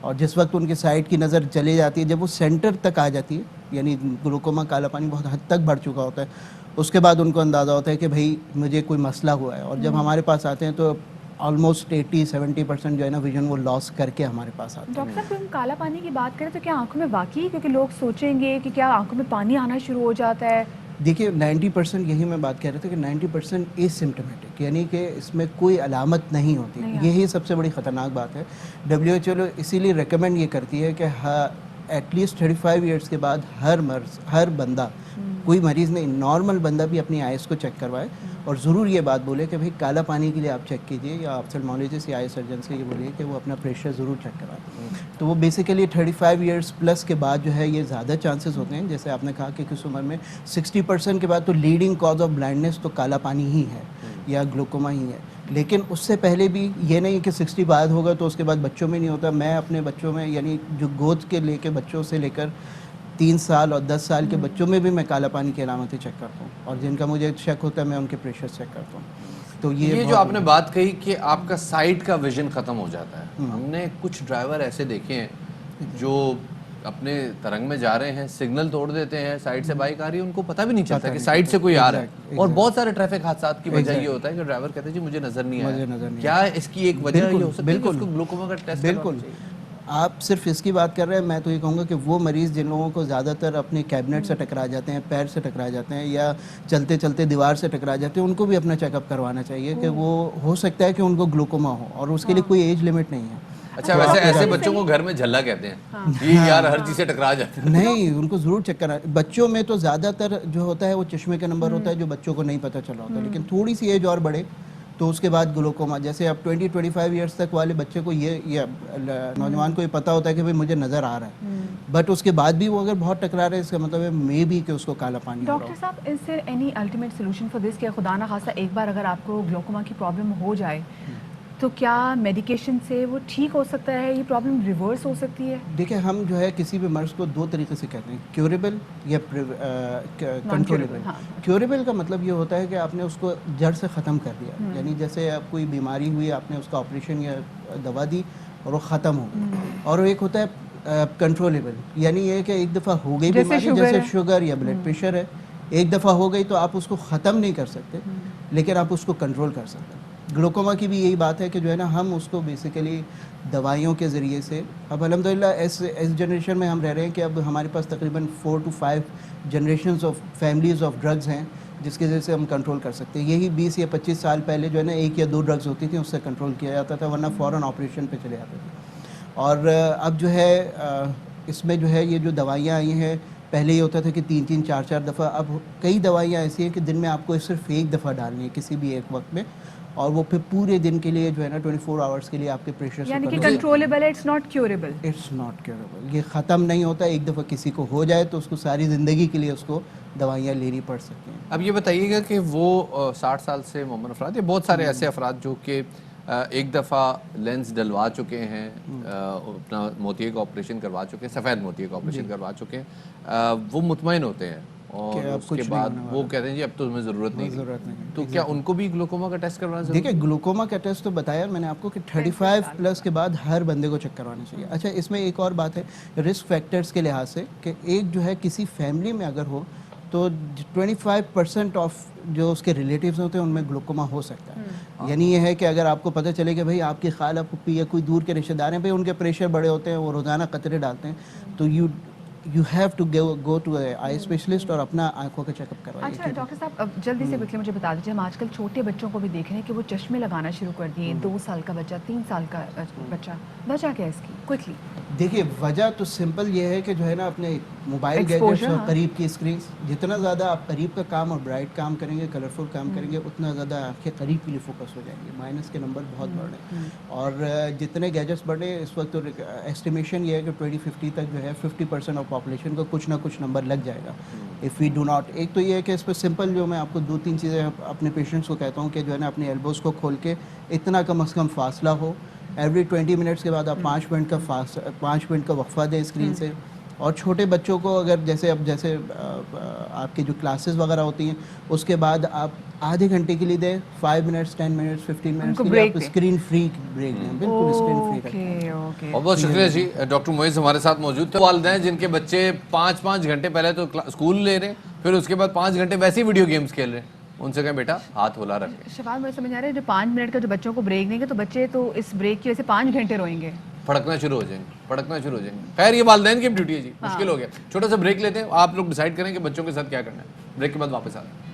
اور جس وقت ان کے سائڈ کی نظر چلی جاتی ہے, جب وہ سینٹر تک آ جاتی ہے, یعنی گلوکوما کالا پانی بہت حد تک بڑھ چکا ہوتا ہے, اس کے بعد ان کو اندازہ ہوتا ہے کہ بھائی مجھے کوئی مسئلہ ہوا ہے. اور جب ہمارے پاس آتے ہیں تو آلموسٹ 80-70% جو ہے نا ویژن وہ لاس کر کے ہمارے پاس آتے ہیں. ڈاکٹر صاحب, ہم کالا پانی کی بات کریں تو کیا آنکھوں میں واقعی, کیونکہ لوگ سوچیں گے کہ کیا آنکھوں میں پانی آنا شروع ہو جاتا ہے؟ دیکھیے 90% یہی میں بات کہہ رہا تھا کہ 90% از سمٹمیٹک, یعنی کہ اس میں کوئی علامت نہیں ہوتی. یہی سب سے بڑی خطرناک بات ہے. WHO اسی لیے ریکمینڈ یہ کرتی ہے کہ ایٹ لیسٹ 35 ایئرس کے بعد ہر بندہ, کوئی مریض نہیں, نارمل بندہ بھی اپنی آئیز کو چیک کروائے, اور ضرور یہ بات بولے کہ بھئی کالا پانی کے لیے آپ چیک کیجئے, یا آپتھلمولوجسٹ یا آئی سرجن سے یہ بولیے کہ وہ اپنا پریشر ضرور چیک کروائے. تو وہ بیسیکلی 35 ایئرس پلس کے بعد جو ہے یہ زیادہ چانسز ہوتے ہیں. جیسے آپ نے کہا کہ کس عمر میں 60% کے بعد تو لیڈنگ کاز آف بلائنڈنس تو کالا پانی ہی ہے یا گلوکوما ہی ہے. لیکن اس سے پہلے بھی یہ نہیں کہ 60 بعد ہوگا تو اس کے بعد بچوں میں نہیں ہوتا. میں اپنے بچوں میں, یعنی جو گود کے لے کے بچوں سے لے کر 3 سال اور 10 سال کے بچوں میں بھی میں کالا پانی کی علامتیں چیک کرتا ہوں, اور جن کا مجھے شک ہوتا ہے میں ان کے پریشر چیک کرتا ہوں. تو یہ جو آپ نے بات کہی کہ آپ کا سائٹ کا ویژن ختم ہو جاتا ہے, ہم نے کچھ ڈرائیور ایسے دیکھے ہیں جو اپنے ترنگ میں جا رہے ہیں, سگنل توڑ دیتے ہیں, سائڈ سے بائک آ رہی ہے, ان کو پتہ بھی نہیں چلتا کہ سائڈ سے کوئی آ رہا ہے, اور بہت سارے ٹریفک حادثات کی وجہ یہ ہوتا ہے کہ ڈرائیور کہتے ہیں جی مجھے نظر نہیں آیا. کیا اس کی ایک وجہ یہ ہو سکتی ہے کہ اس کو گلوکوما کا ٹیسٹ بالکل آپ صرف اس کی بات کر رہے ہیں, میں تو یہ کہوں گا کہ وہ مریض جن لوگوں کو زیادہ تر اپنے کیبنٹ سے ٹکرا جاتے ہیں, پیر سے ٹکرا جاتے ہیں, یا چلتے چلتے دیوار سے ٹکرا جاتے ہیں, ان کو بھی اپنا چیک اپ کروانا چاہیے کہ وہ ہو سکتا ہے کہ ان کو گلوکوما ہو, اور اس کے لیے کوئی ایج لمٹ نہیں ہے. اچھا ویسے ایسے بچوں کو گھر میں جھلا کہتے ہیں, یہ یار ہر چیز سے ٹکرا جاتے ہیں. نہیں, ان کو ضرور چیک کرنا. بچوں میں تو زیادہ تر جو ہوتا ہے وہ چشمے کا نمبر ہوتا ہے, جو بچوں کو نہیں پتہ چلا ہوتا, لیکن تھوڑی سی ایج اور بڑھے تو اس کے بعد گلوکوما, جیسے اب 20-25 ایئرس تک والے بچے کو یہ نوجوان کو یہ پتہ ہوتا ہے کہ مجھے نظر آ رہا ہے, بٹ اس کے بعد بھی وہ اگر بہت ٹکرا رہے ہیں, اس کا مطلب ہے مے بی کہ اس کو کالا پانی ہو رہا ڈاکٹر صاحب, is there any ultimate solution for this کہ خدا نہ خواستہ ایک بار اگر آپ کو گلوکوما کی پرابلم ہو جائے تو کیا میڈیکیشن سے وہ ٹھیک ہو سکتا ہے, یہ پرابلم ریورس ہو سکتی ہے؟ دیکھیں ہم جو ہے کسی بھی مرض کو 2 طریقے سے کہتے ہیں, کیوریبل یا کنٹرولبل. کیوریبل کا مطلب یہ ہوتا ہے کہ آپ نے اس کو جڑ سے ختم کر دیا, یعنی جیسے آپ کوئی بیماری ہوئی, آپ نے اس کا آپریشن یا دوا دی اور وہ ختم ہو گئی. اور ایک ہوتا ہے کنٹرولبل, یعنی یہ کہ ایک دفعہ ہو گئی بیماری, جیسے شوگر یا بلڈ پریشر ہے, ایک دفعہ ہو گئی تو آپ اس کو ختم نہیں کر سکتے, لیکن آپ اس کو کنٹرول کر سکتے ہیں. گلوکوما کی بھی یہی بات ہے کہ جو ہے نا ہم اس کو بیسیکلی دوائیوں کے ذریعے سے, اب الحمدللہ اس جنریشن میں ہم رہ رہے ہیں کہ اب ہمارے پاس تقریباً 4 to 5 generations of families of drugs ہیں جس کی وجہ سے ہم کنٹرول کر سکتے ہیں. یہی 20 یا 25 سال پہلے جو ہے نا 1 یا 2 ڈرگز ہوتی تھیں, اس سے کنٹرول کیا جاتا تھا, ورنہ فوراً آپریشن پہ چلے جاتے تھے. اور اب جو ہے اس میں جو ہے یہ جو دوائیاں آئی ہیں, پہلے یہ ہوتا تھا کہ 3-3 4-4 دفعہ, اب کئی دوائیاں ایسی ہیں کہ دن میں آپ کو صرف 1 دفعہ ڈالنی ہے کسی بھی ایک وقت میں, اور وہ پھر پورے دن کے لیے جو ہے نا 24 آورس کے لیے آپ کے پریشر سے, یعنی کہ کنٹرولبل ہے, it's not curable. It's not curable. یہ ختم نہیں ہوتا, ایک دفعہ کسی کو ہو جائے تو اس کو ساری زندگی کے لیے اس کو دوائیاں لینی پڑ سکتی ہیں. اب یہ بتائیے گا کہ وہ 60 سال سے مومن افراد, یا بہت سارے ایسے افراد جو کہ ایک دفعہ لینس ڈلوا چکے ہیں, اپنا موتیے کا آپریشن کروا چکے ہیں, سفید موتیے کا آپریشن کروا چکے ہیں, وہ مطمئن ہوتے ہیں اور اس کے بعد وہ کہتے ہیں جی اب تو تمہیں ضرورت نہیں, تو کیا ان کو بھی گلوکوما کا ٹیسٹ کروانا ضروری ہے؟ دیکھیں گلوکوما کا ٹیسٹ تو بتایا میں نے آپ کو کہ 35 پلس کے بعد ہر بندے کو چیک کروانا چاہیے. اچھا اس میں ایک اور بات ہے رسک فیکٹرز کے لحاظ سے, کہ ایک جو ہے کسی فیملی میں اگر ہو تو 25% آف جو اس کے ریلیٹیوز ہوتے ہیں ان میں گلوکوما ہو سکتا ہے. یعنی یہ ہے کہ اگر آپ کو پتہ چلے کہ بھائی آپ کی خالہ پھپھی یا کوئی دور کے رشتہ دار ہیں, بھائی ان کے پریشر بڑے ہوتے ہیں, وہ روزانہ قطرے ڈالتے ہیں, تو you have to go to a eye specialist اور اپنا آنکھوں کا چیک اپ کروائیے. اچھا ڈاکٹر صاحب, اب جلدی سے quickly مجھے بتا دیجیے, ہم آج کل چھوٹے بچوں کو بھی دیکھ رہے ہیں کہ وہ چشمے لگانا شروع کر دیے, 2 سال کا بچہ, 3 سال کا بچہ, وجہ کیا ہے اس کی کوئکلی؟ دیکھیے وجہ تو سمپل یہ ہے کہ جو ہے نا اپنے موبائل گیجٹس اور قریب کی اسکرینس, جتنا زیادہ آپ قریب کا کام اور برائٹ کام کریں گے, کلرفل کام کریں گے, اتنا زیادہ آنکھیں قریب کے لیے فوکس ہو جائیں گے, مائنس کے نمبر بہت بڑھ رہے ہیں. اور جتنے گیجٹس بڑھے اس وقت ایسٹیمیشن یہ ہے کہ 2050 تک جو ہے 50% آف پاپولیشن کو کچھ نہ کچھ نمبر لگ جائے گا اف وی ڈو ناٹ. ایک تو یہ ہے کہ اس پہ سمپل جو میں آپ کو 2-3 چیزیں اپنے پیشنٹس کو کہتا ہوں کہ جو ہے نا اپنے ایلبوز کو کھول کے اتنا کم از کم فاصلہ ہو, ایوری 20 منٹس کے بعد آپ 5 منٹ کا وقفہ دیں اسکرین سے. اور چھوٹے بچوں کو اگر جیسے آپ کی جو کلاسز وغیرہ ہوتی ہیں اس کے بعد آپ آدھے گھنٹے کے لیے دیں, 5 منٹس 10 منٹس 15 منٹس کے لیے آپ اسکرین فری بریک دیں, بالکل اسکرین فری رکھیں. بہت بہت شکریہ جی. ڈاکٹر معیز ہمارے ساتھ موجود تھے. والدین جن کے بچے 5 گھنٹے پہلے تو اسکول لے رہے ہیں, پھر اس کے بعد 5 گھنٹے ویسے ہی ویڈیو گیمز کھیل رہے ہیں, ان سے کہیں بیٹا ہاتھ ہلا رکھیں. شفاعت مجھے سمجھ آ رہا ہے جو 5 منٹ کا جو بچوں کو بریک دیں گے تو بچے تو اس بریک کی وجہ سے 5 گھنٹے روئیں گے, پھڑکنا شروع ہو جائیں گے. خیر یہ والدین کی ڈیوٹی ہے جی, مشکل ہو گیا. چھوٹا سا بریک لیتے ہیں, آپ لوگ ڈیسائیڈ کریں کہ بچوں کے ساتھ کیا کرنا ہے. بریک کے بعد واپس آتے ہیں.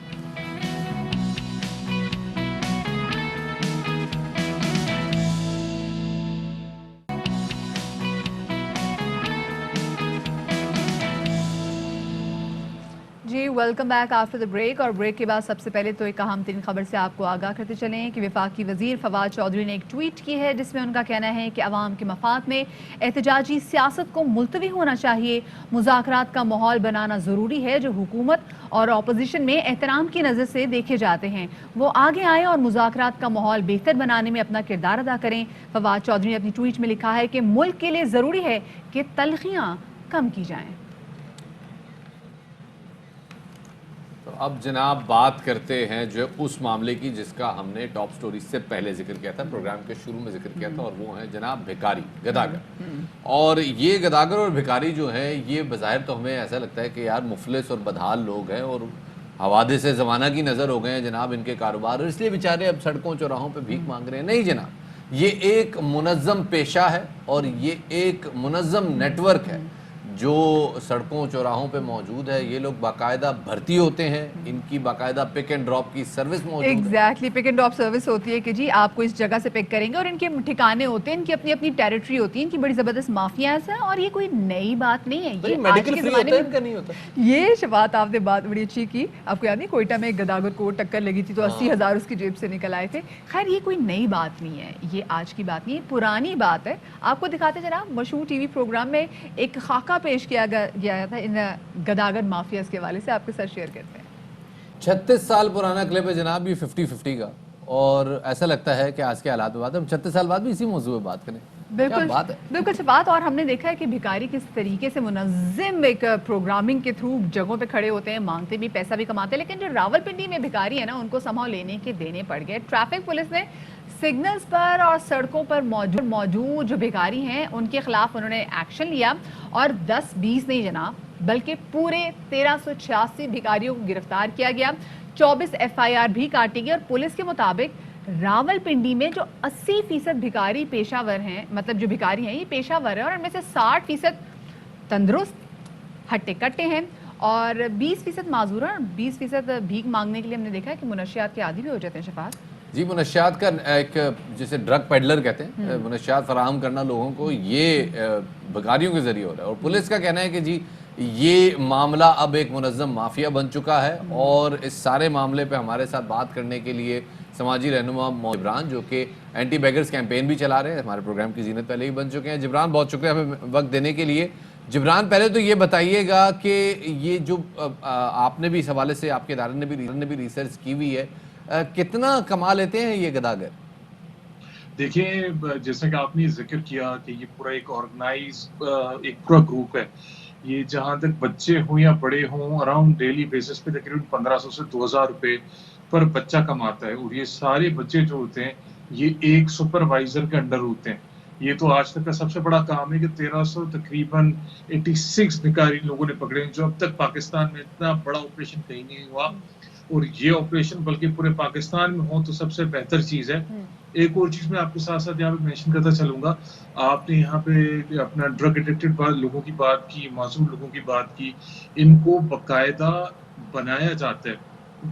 جی welcome back after the break. اور بریک کے بعد سب سے پہلے تو ایک اہم ترین خبر سے آپ کو آگاہ کرتے چلیں کہ وفاقی وزیر فواد چودھری نے ایک ٹویٹ کی ہے جس میں ان کا کہنا ہے کہ عوام کے مفاد میں احتجاجی سیاست کو ملتوی ہونا چاہیے, مذاکرات کا ماحول بنانا ضروری ہے جو حکومت اور اپوزیشن میں احترام کی نظر سے دیکھے جاتے ہیں, وہ آگے آئیں اور مذاکرات کا ماحول بہتر بنانے میں اپنا کردار ادا کریں. فواد چودھری نے اپنی ٹویٹ میں لکھا ہے کہ ملک کے لیے ضروری ہے کہ تلخیاں کم کی جائیں. اب جناب بات کرتے ہیں جو اس معاملے کی جس کا ہم نے ٹاپ سٹوری سے پہلے ذکر کیا تھا، پروگرام کے شروع میں ذکر کیا تھا، اور وہ ہیں جناب بھکاری، گداگر۔ اور یہ گداگر اور بھکاری جو ہیں یہ بظاہر تو ہمیں ایسا لگتا ہے کہ یار مفلس اور بدحال لوگ ہیں اور حوادث زمانہ کی نظر ہو گئے ہیں جناب ان کے کاروبار، اور اس لیے بیچارے اب سڑکوں چوراہوں پہ بھیک مانگ رہے ہیں۔ نہیں جناب، یہ ایک منظم پیشہ ہے اور یہ ایک منظم نیٹ ورک ہے جو سڑکوں چوراہوں پہ موجود ہے۔ یہ لوگ باقاعدہ بھرتی ہوتے ہیں، ان کی باقاعدہ پک اینڈ ڈراپ کی سروس موجود ہے۔ Exactly, pick and drop service ہوتی ہے کہ جی آپ کو اس جگہ سے پک کریں گے، اور ان کے ٹھکانے ہوتے ہیں، ان کی اپنی اپنی ٹیریٹری ہوتی ہے، ان کی بڑی زبردست مافیاز ہیں، اور یہ کوئی نئی بات نہیں ہے۔ یہ آج کے زمانے میں یہ شفاعت آپ نے بات بڑی اچھی کی۔ آپ کو یاد نہیں کوئٹہ میں ایک گداگر کو ٹکر لگی تھی تو 80,000 اس کی جیب سے نکل آئے تھے۔ خیر یہ کوئی نئی بات نہیں ہے، یہ آج کی بات نہیں ہے، پرانی بات ہے۔ آپ کو دکھاتے جناب مشہور ٹی وی پروگرام میں ایک خاکہ پیش کیا گیا تھا ان گداگر مافیاز کے حوالے سے، آپ کے ساتھ شیئر کرتے ہیں۔ 36 سال پرانا کلپ ہے جناب، یہ 50-50 کا، اور ایسا لگتا ہے کہ آج کے حالات میں بات ہے، ہم 36 سال بعد بھی اسی موضوع پہ بات کریں۔ بالکل بات ہے، بالکل بات۔ اور ہم نے دیکھا ہے کہ بھکاری کس طریقے سے منظم ایک پروگرامنگ کے تھرو جگہوں پہ کھڑے ہوتے ہیں، مانگتے بھی، پیسہ بھی کماتے ہیں، لیکن جو راولپنڈی میں بھکاری ہے نا ان کو سمہاؤ لینے کے دینے پڑ گئے۔ ٹریفک پولیس نے سگنلز پر اور سڑکوں پر موجود جو بھکاری ہیں ان کے خلاف انہوں نے ایکشن لیا، اور 10-20 نہیں جناب بلکہ پورے 1386 بھکاریوں کو گرفتار کیا گیا، 24 FIR بھی کاٹی گئی، اور پولیس کے مطابق راولپنڈی میں جو 80% بھکاری پیشہ ور ہیں، مطلب جو بھکاری ہیں یہ پیشہ ور ہیں، اور ان میں سے 60% تندرست ہٹے کٹے ہیں، اور 20% معذور ہیں، اور 20% بھیک مانگنے کے لیے ہم نے دیکھا ہے کہ منشیات کے عادی بھی ہو جاتے ہیں۔ شفاعت جی، منشیات کا ایک جسے ڈرگ پیڈلر کہتے ہیں، منشیات فراہم کرنا لوگوں کو، یہ بھکاریوں کے ذریعے ہو رہا ہے، اور پولیس کا کہنا ہے کہ جی یہ معاملہ اب ایک منظم مافیا بن چکا ہے۔ اور اس سارے معاملے پہ ہمارے ساتھ بات کرنے کے لیے سماجی رہنما جبران، جو کہ اینٹی بیگرز کیمپین بھی چلا رہے ہیں، ہمارے پروگرام کی زینت پہلے ہی بن چکے ہیں۔ جبران بہت شکریہ ہمیں وقت دینے کے لیے۔ جبران پہلے تو یہ بتائیے گا کہ یہ جو آپ نے بھی اس حوالے سے، آپ کے ادارے نے بھی ریسرچ کی ہوئی ہے، کتنا کما لیتے ہیں یہ گداگر؟ دیکھیں، جیسا کہ آپ نے ذکر کیا کہ یہ پورا ایک آرگنائز ایک پورا گروپ ہے، یہ جہاں تک بچے ہوں یا بڑے ہوں اراؤنڈ ڈیلی بیسس پہ تقریباً 1500 سے 2000 روپے پر بچہ کماتا ہے، اور یہ سارے بچے جو ہوتے ہیں یہ ایک سپروائزر کے انڈر ہوتے ہیں۔ یہ تو آج تک کا سب سے بڑا کام ہے کہ 1300 تقریباً 86 بھکاری لوگوں نے پکڑے ہیں، جو اب تک پاکستان میں اتنا بڑا آپریشن کہیں نہیں ہوا، اور یہ آپریشن بلکہ پورے پاکستان میں ہو تو سب سے بہتر چیز ہے۔ ایک اور چیز میں آپ کے ساتھ ساتھ یہاں پہ مینشن کرتا چلوں گا، آپ نے یہاں پہ اپنا ڈرگ ایڈکٹڈ لوگوں کی بات کی، معصوم لوگوں کی بات کی، ان کو باقاعدہ بنایا جاتا ہے۔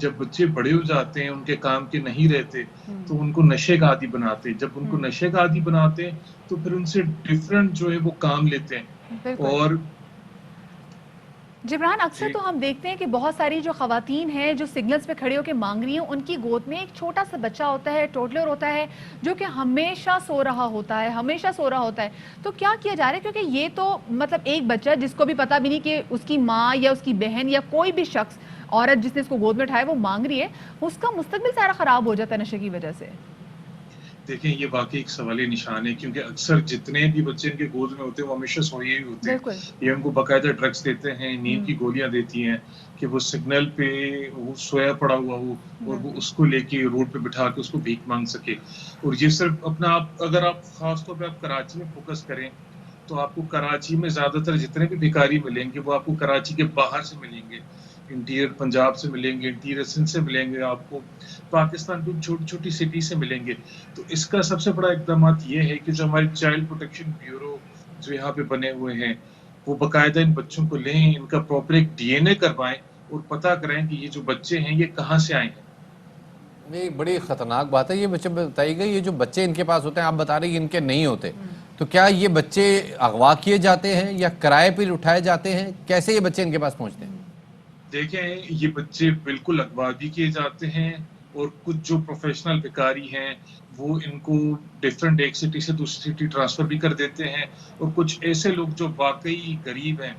جب بچے بڑے ہو جاتے ہیں، ان کے کام کے نہیں رہتے، تو ان کو نشے کا عادی بناتے ہیں۔ جب ان کو نشے کا عادی بناتے ہیں تو پھر ان سے ڈیفرنٹ جو ہے وہ کام لیتے ہیں۔ اور جبران اکثر تو ہم دیکھتے ہیں کہ بہت ساری جو خواتین ہیں جو سگنلز پہ کھڑے ہو کے مانگ رہی ہیں، ان کی گود میں ایک چھوٹا سا بچہ ہوتا ہے، ٹوڈلر ہوتا ہے، جو کہ ہمیشہ سو رہا ہوتا ہے۔ تو کیا کیا جا رہا ہے؟ کیونکہ یہ تو مطلب ایک بچہ جس کو بھی پتہ بھی نہیں کہ اس کی ماں یا اس کی بہن یا کوئی بھی شخص، عورت جس نے اس کو گود میں اٹھایا وہ مانگ رہی ہے، اس کا مستقبل سارا خراب ہو جاتا ہے نشے کی وجہ سے۔ دیکھیں، یہ واقعی ایک سوالی نشان ہے، کیونکہ اکثر جتنے بھی بچے ان کے گود میں ہوتے ہیں وہ ہمیشہ سوئے ہی ہوتے ہیں۔ یہ ان کو باقاعدہ ڈرگس دیتے ہیں، نیند کی گولیاں دیتی ہیں کہ وہ سگنل پہ وہ سویا پڑا ہوا ہو اور وہ اس کو لے کے روڈ پہ بٹھا کے اس کو بھیک مانگ سکے۔ اور یہ صرف اپنا اگر آپ خاص طور پہ آپ کراچی میں فوکس کریں تو آپ کو کراچی میں زیادہ تر جتنے بھی بھکاری ملیں گے وہ آپ کو کراچی کے باہر سے ملیں گے، انٹیریئر پنجاب سے ملیں گے، انٹیریئر سندھ سے ملیں گے، آپ کو پاکستان کی چھوٹی چھوٹی سٹی سے ملیں گے۔ تو اس کا سب سے بڑا اقدامات یہ ہے کہ جو ہماری چائلڈ پروٹیکشن بیورو جو یہاں پہ بنے ہوئے ہیں وہ باقاعدہ ان بچوں کو لیں، ان کا پراپر ایک DNA کروائیں اور پتہ کریں کہ یہ جو بچے ہیں یہ کہاں سے آئے ہیں۔ یہ بڑی خطرناک بات ہے۔ یہ بچے بتائیے گا، یہ جو بچے ان کے پاس ہوتے ہیں، آپ بتا رہے ہیں کہ ان کے نہیں ہوتے، تو کیا یہ بچے اغوا کیے جاتے ہیں یا کرائے پر اٹھائے جاتے ہیں؟ کیسے یہ بچے ان کے پاس پہنچتے ہیں؟ دیکھیں، یہ بچے بالکل اغوا بھی کیے جاتے ہیں، اور کچھ جو پروفیشنل بھکاری ہیں وہ ان کو ڈیفرنٹ ایک سٹی سے دوسری سٹی ٹرانسفر بھی کر دیتے ہیں، اور کچھ ایسے لوگ جو واقعی غریب ہیں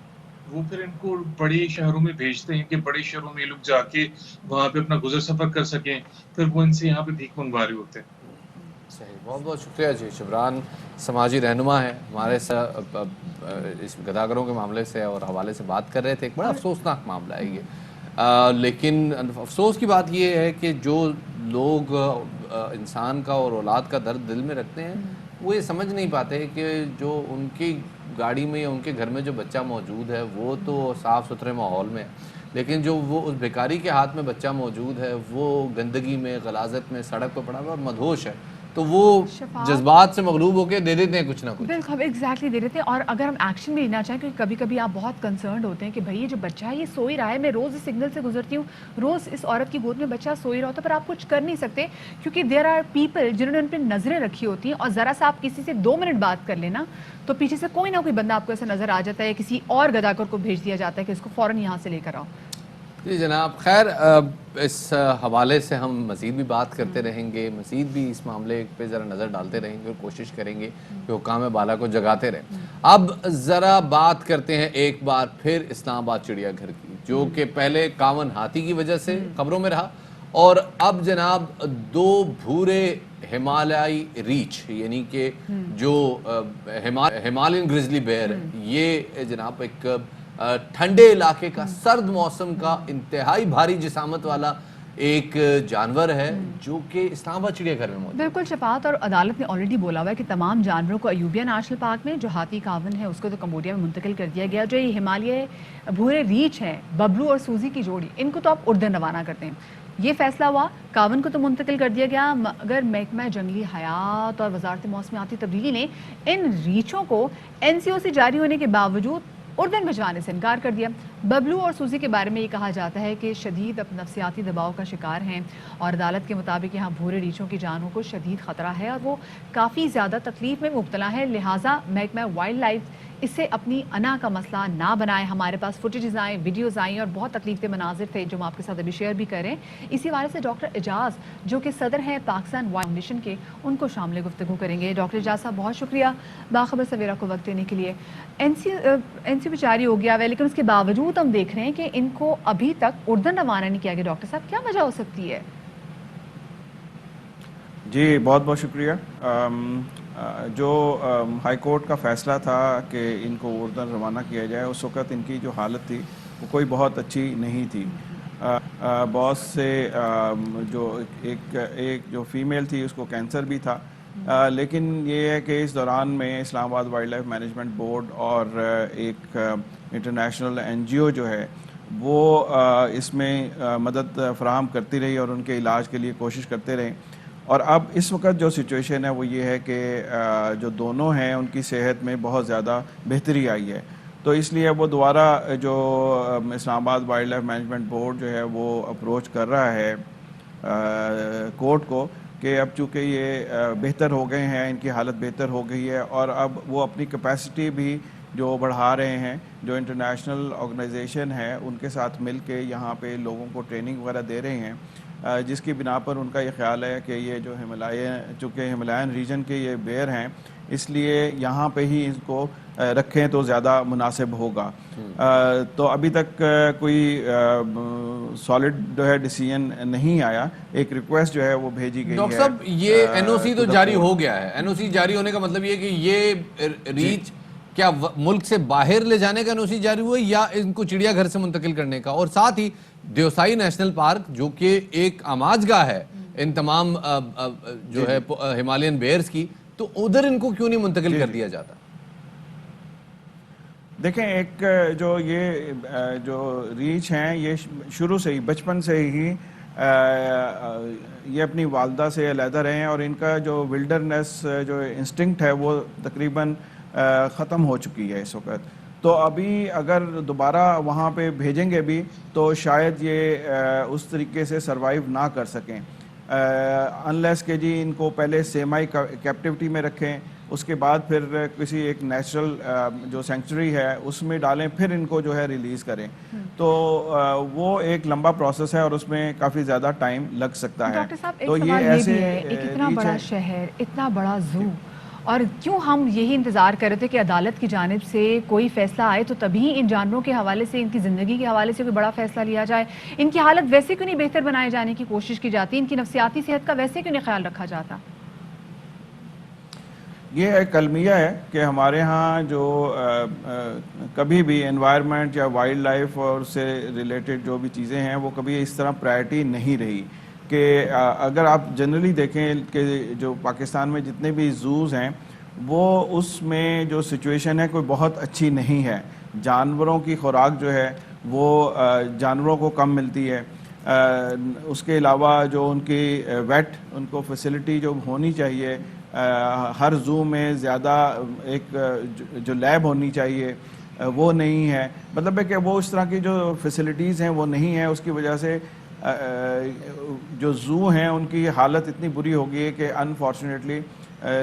وہ پھر ان کو بڑے شہروں میں بھیجتے ہیں کہ بڑے شہروں میں یہ لوگ جا کے وہاں پہ اپنا گزر سفر کر سکیں، پھر وہ ان سے یہاں پہ بھیک منگوا رہے ہوتے ہیں۔ صحیح، بہت بہت شکریہ جی۔ جبران سماجی رہنما ہے، ہمارے اس گداگروں کے معاملے سے اور حوالے سے بات کر رہے تھے۔ ایک بڑا افسوسناک معاملہ ہے یہ۔ لیکن افسوس کی بات یہ ہے کہ جو لوگ انسان کا اور اولاد کا درد دل میں رکھتے ہیں وہ یہ سمجھ نہیں پاتے کہ جو ان کی گاڑی میں یا ان کے گھر میں جو بچہ موجود ہے وہ تو صاف ستھرے ماحول میں ہے، لیکن جو وہ اس بیکاری کے ہاتھ میں بچہ موجود ہے وہ گندگی میں، غلاظت میں، سڑک پہ پڑا ہوا اور مدہوش ہے، تو وہ جذبات سے مغلوب ہو کے دے دیتے ہیں کچھ نہ کچھ. بالکل ایگزیکٹلی دے دیتے ہیں. اور اگر ہم ایکشن بھی لینا چاہیں کیونکہ کبھی کبھی آپ بہت کنسرنڈ ہوتے ہیں کہ بھائی یہ جو بچہ ہے یہ سو ہی رہا ہے، میں روز اس سگنل سے گزرتی ہوں، روز اس عورت کی گود میں بچہ سو ہی رہا ہوتا ہے، پر آپ کچھ کر نہیں سکتے کیونکہ دیر آر پیپل جنہوں نے ان پہ نظریں رکھی ہوتی ہیں، اور ذرا سا آپ کسی سے 2 منٹ بات کر لینا تو پیچھے سے کوئی نہ کوئی بندہ آپ کو ایسا نظر آ جاتا ہے، کسی اور گداکر کو بھیج دیا جاتا ہے کہ اس کو فوراً یہاں سے لے کر آؤ. جی جناب، خیر اس حوالے سے ہم مزید بھی بات کرتے رہیں گے، مزید بھی اس معاملے پہ ذرا نظر ڈالتے رہیں گے اور کوشش کریں گے کہ حکام بالا کو جگاتے رہیں. اب ذرا بات کرتے ہیں ایک بار پھر اسلام آباد چڑیا گھر کی، جو کہ پہلے 51 ہاتھی کی وجہ سے خبروں میں رہا، اور اب جناب 2 بھورے ہمالیائی ریچھ یعنی کہ جو ہمالین گریزلی بیئر، یہ جناب ایک ٹھنڈے علاقے کا، سرد موسم کا انتہائی بھاری جسامت والا ایک جانور ہے جو کہ اسلام آباد چڑیا گھر میں موجود ہے. بالکل شفاعت، اور عدالت نے آلریڈی بولا ہوا ہے کہ تمام جانوروں کو ایوبیا نیشنل پارک میں، جو ہاتھی کاون ہے اس کو تو کمبوڈیا میں منتقل کر دیا گیا. جو یہ ہمالیہ بھورے ریچھ ہیں، ببلو اور سوزی کی جوڑی، ان کو تو آپ اردن روانہ کرتے ہیں. یہ فیصلہ ہوا، کاون کو تو منتقل کر دیا گیا، مگر محکمہ جنگلی حیات اور وزارت موسمیاتی تبدیلی نے ان ریچھوں کو NCOC جاری ہونے کے باوجود اردن بھجوانے سے انکار کر دیا. ببلو اور سوزی کے بارے میں یہ کہا جاتا ہے کہ شدید نفسیاتی دباؤ کا شکار ہیں، اور عدالت کے مطابق یہاں بھورے ریچھوں کی جانوں کو شدید خطرہ ہے اور وہ کافی زیادہ تکلیف میں مبتلا ہے، لہٰذا محکمہ وائلڈ لائف اسے اپنی انا کا مسئلہ نہ بنائے. ہمارے پاس فوٹیجز آئیں، ویڈیوز آئیں اور بہت تکلیف دہ مناظر تھے جو ہم آپ کے ساتھ ابھی شیئر بھی کر رہے ہیں. اسی حوالے سے ڈاکٹر اعجاز جو کہ صدر ہیں پاکستان وائلڈ فاؤنڈیشن کے، ان کو شامل گفتگو کریں گے. ڈاکٹر اعجاز صاحب بہت شکریہ باخبر سویرا کو وقت دینے کے لیے. NCOC جاری ہو گیا ہے لیکن اس کے باوجود ہم دیکھ رہے ہیں کہ ان کو ابھی تک اردن روانہ نہیں کیا گیا. ڈاکٹر صاحب کیا وجہ ہو سکتی ہے؟ جی بہت بہت شکریہ. جو ہائی کورٹ کا فیصلہ تھا کہ ان کو اردن روانہ کیا جائے، اس وقت ان کی جو حالت تھی وہ کوئی بہت اچھی نہیں تھی. بہت سے جو ایک جو فیمیل تھی اس کو کینسر بھی تھا، لیکن یہ ہے کہ اس دوران میں اسلام آباد وائلڈ لائف مینجمنٹ بورڈ اور ایک انٹرنیشنل NGO جو ہے وہ اس میں مدد فراہم کرتی رہی اور ان کے علاج کے لیے کوشش کرتے رہے. اور اب اس وقت جو سچویشن ہے وہ یہ ہے کہ جو دونوں ہیں ان کی صحت میں بہت زیادہ بہتری آئی ہے، تو اس لیے وہ دوبارہ جو اسلام آباد وائلڈ لائف مینجمنٹ بورڈ جو ہے وہ اپروچ کر رہا ہے کورٹ کو کہ اب چونکہ یہ بہتر ہو گئے ہیں، ان کی حالت بہتر ہو گئی ہے، اور اب وہ اپنی کیپیسٹی بھی جو بڑھا رہے ہیں، جو انٹرنیشنل آرگنائزیشن ہے ان کے ساتھ مل کے یہاں پہ لوگوں کو ٹریننگ وغیرہ دے رہے ہیں، جس کی بنا پر ان کا یہ خیال ہے کہ یہ جو چونکہ ہمالین ریجن کے یہ بیئر ہیں اس لیے یہاں پہ ہی ان کو رکھیں تو زیادہ مناسب ہوگا. تو ابھی تک کوئی سالڈ جو ہے ڈیسیژن نہیں آیا. ایک ریکویسٹ جو ہے وہ بھیجی گئی ہے. ڈاکٹر صاحب یہ NOC تو جاری ہو گیا ہے. NOC جاری ہونے کا مطلب یہ کہ یہ ریچ کیا ملک سے باہر لے جانے کا NOC جاری ہوا یا ان کو چڑیا گھر سے منتقل کرنے کا؟ اور ساتھ ہی دیوسائی نیشنل پارک جو کہ ایک آماج گاہ ہے ان تمام جو ہے ہمالین بیئرز کی، تو ادھر ان کو کیوں نہیں منتقل کر دیا جاتا؟ دیکھیں، ایک جو یہ جو ریچھ ہیں یہ شروع سے ہی بچپن سے ہی یہ اپنی والدہ سے علیحدہ رہے ہیں، اور ان کا جو ولڈرنیس جو انسٹنکٹ ہے وہ تقریباً ختم ہو چکی ہے اس وقت. تو ابھی اگر دوبارہ وہاں پہ بھیجیں گے بھی تو شاید یہ اس طریقے سے سروائیو نہ کر سکیں، انلیس کہ جی ان کو پہلے سیمائی کیپٹیوٹی میں رکھیں، اس کے بعد پھر کسی ایک نیچرل جو سینکچوری ہے اس میں ڈالیں، پھر ان کو جو ہے ریلیز کریں. تو وہ ایک لمبا پروسیس ہے اور اس میں کافی زیادہ ٹائم لگ سکتا ہے. ڈاکٹر صاحب ایک تو سوال یہ بھی ہے، ایک اتنا بڑا شہر، اتنا بڑا زو، اور کیوں ہم یہی انتظار کر رہے تھے کہ عدالت کی جانب سے کوئی فیصلہ آئے تو تبھی ان جانوروں کے حوالے سے، ان کی زندگی کے حوالے سے کوئی بڑا فیصلہ لیا جائے؟ ان کی حالت ویسے کیوں نہیں بہتر بنائے جانے کی کوشش کی جاتی؟ ان کی نفسیاتی صحت کا ویسے کیوں نہیں خیال رکھا جاتا؟ یہ ایک المیہ ہے کہ ہمارے ہاں جو کبھی بھی انوائرمنٹ یا وائلڈ لائف اور اس سے ریلیٹڈ جو بھی چیزیں ہیں وہ کبھی اس طرح پرائرٹی نہیں رہی کہ اگر آپ جنرلی دیکھیں کہ جو پاکستان میں جتنے بھی زوز ہیں وہ اس میں جو سچویشن ہے کوئی بہت اچھی نہیں ہے. جانوروں کی خوراک جو ہے وہ جانوروں کو کم ملتی ہے. اس کے علاوہ جو ان کی ویٹ ان کو فیسلٹی جو ہونی چاہیے ہر زو میں زیادہ ایک جو لیب ہونی چاہیے وہ نہیں ہے. مطلب ہے کہ وہ اس طرح کی جو فیسلٹیز ہیں وہ نہیں ہیں. اس کی وجہ سے جو زو ہیں ان کی حالت اتنی بری ہو گئی ہے کہ انفارچونیٹلی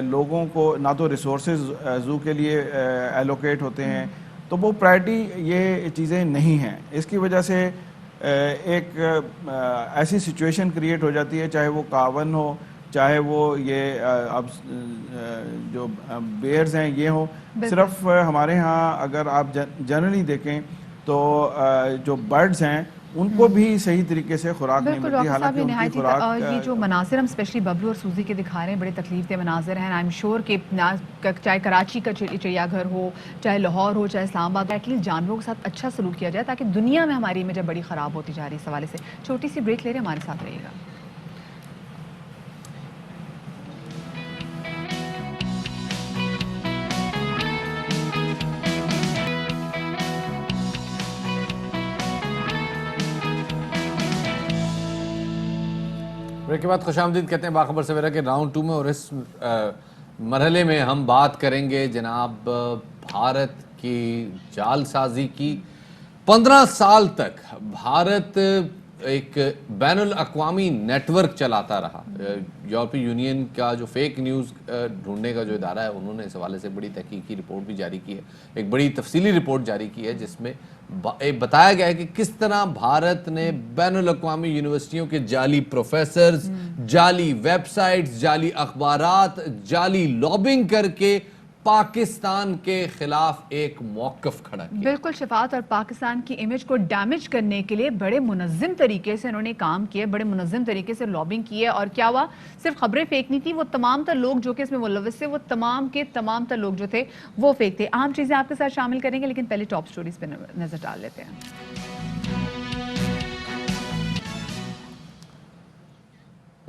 لوگوں کو نہ تو ریسورسز زو کے لیے ایلوکیٹ ہوتے ہیں تو وہ پرائرٹی یہ چیزیں نہیں ہیں. اس کی وجہ سے ایک ایسی سچویشن کریٹ ہو جاتی ہے چاہے وہ کاون ہو چاہے وہ یہ اب جو بیئرز ہیں یہ ہوں. صرف ہمارے ہاں اگر آپ جنرلی دیکھیں تو جو برڈز ہیں ان کو بھی صحیح طریقے سے خوراک نہیں بالکل ملتی. ڈاکٹر صاحب، حالانکہ یہ ان کی نہایت خوراک یہ جو مناظر ہم اسپیشلی ببلو اور سوزی کے دکھا رہے ہیں بڑے تکلیف دہ مناظر ہیں. آئی ایم شیور کہ چاہے کراچی کا چڑیا گھر ہو چاہے لاہور ہو چاہے اسلام آباد، ایٹ لیسٹ جانوروں کے ساتھ اچھا سلوک کیا جائے تاکہ دنیا میں ہماری امیج بڑی خراب ہوتی جا رہی ہے. اس حوالے سے چھوٹی سی بریک لے رہے ہیں، ہمارے ساتھ رہیے گا. بریک کے بعد خوش آمدید کہتے ہیں باخبر سویرا کے راؤنڈ 2 میں، اور اس مرحلے میں ہم بات کریں گے جناب بھارت کی جال سازی کی. 15 سال تک بھارت ایک بین الاقوامی نیٹ ورک چلاتا رہا. یورپی یونین کا جو فیک نیوز ڈھونڈنے کا جو ادارہ ہے انہوں نے اس حوالے سے بڑی تحقیقی رپورٹ بھی جاری کی ہے، ایک بڑی تفصیلی رپورٹ جاری کی ہے جس میں بتایا گیا ہے کہ کس طرح بھارت نے بین الاقوامی یونیورسٹیوں کے جعلی پروفیسرز، جعلی ویب سائٹس، جعلی اخبارات، جعلی لابنگ کر کے پاکستان کے خلاف ایک موقف کھڑا کیا. بالکل شفاعت، اور پاکستان کی امیج کو ڈیمیج کرنے کے لیے بڑے منظم طریقے سے انہوں نے کام کیا، بڑے منظم طریقے سے لابنگ کی ہے. اور کیا ہوا، صرف خبریں فیک نہیں تھی، وہ تمام تر لوگ جو کہ اس میں ملوث تھے وہ تمام کے تمام تر لوگ جو تھے وہ فیک تھے. اہم چیزیں آپ کے ساتھ شامل کریں گے لیکن پہلے ٹاپ سٹوریز پہ نظر ڈال لیتے ہیں.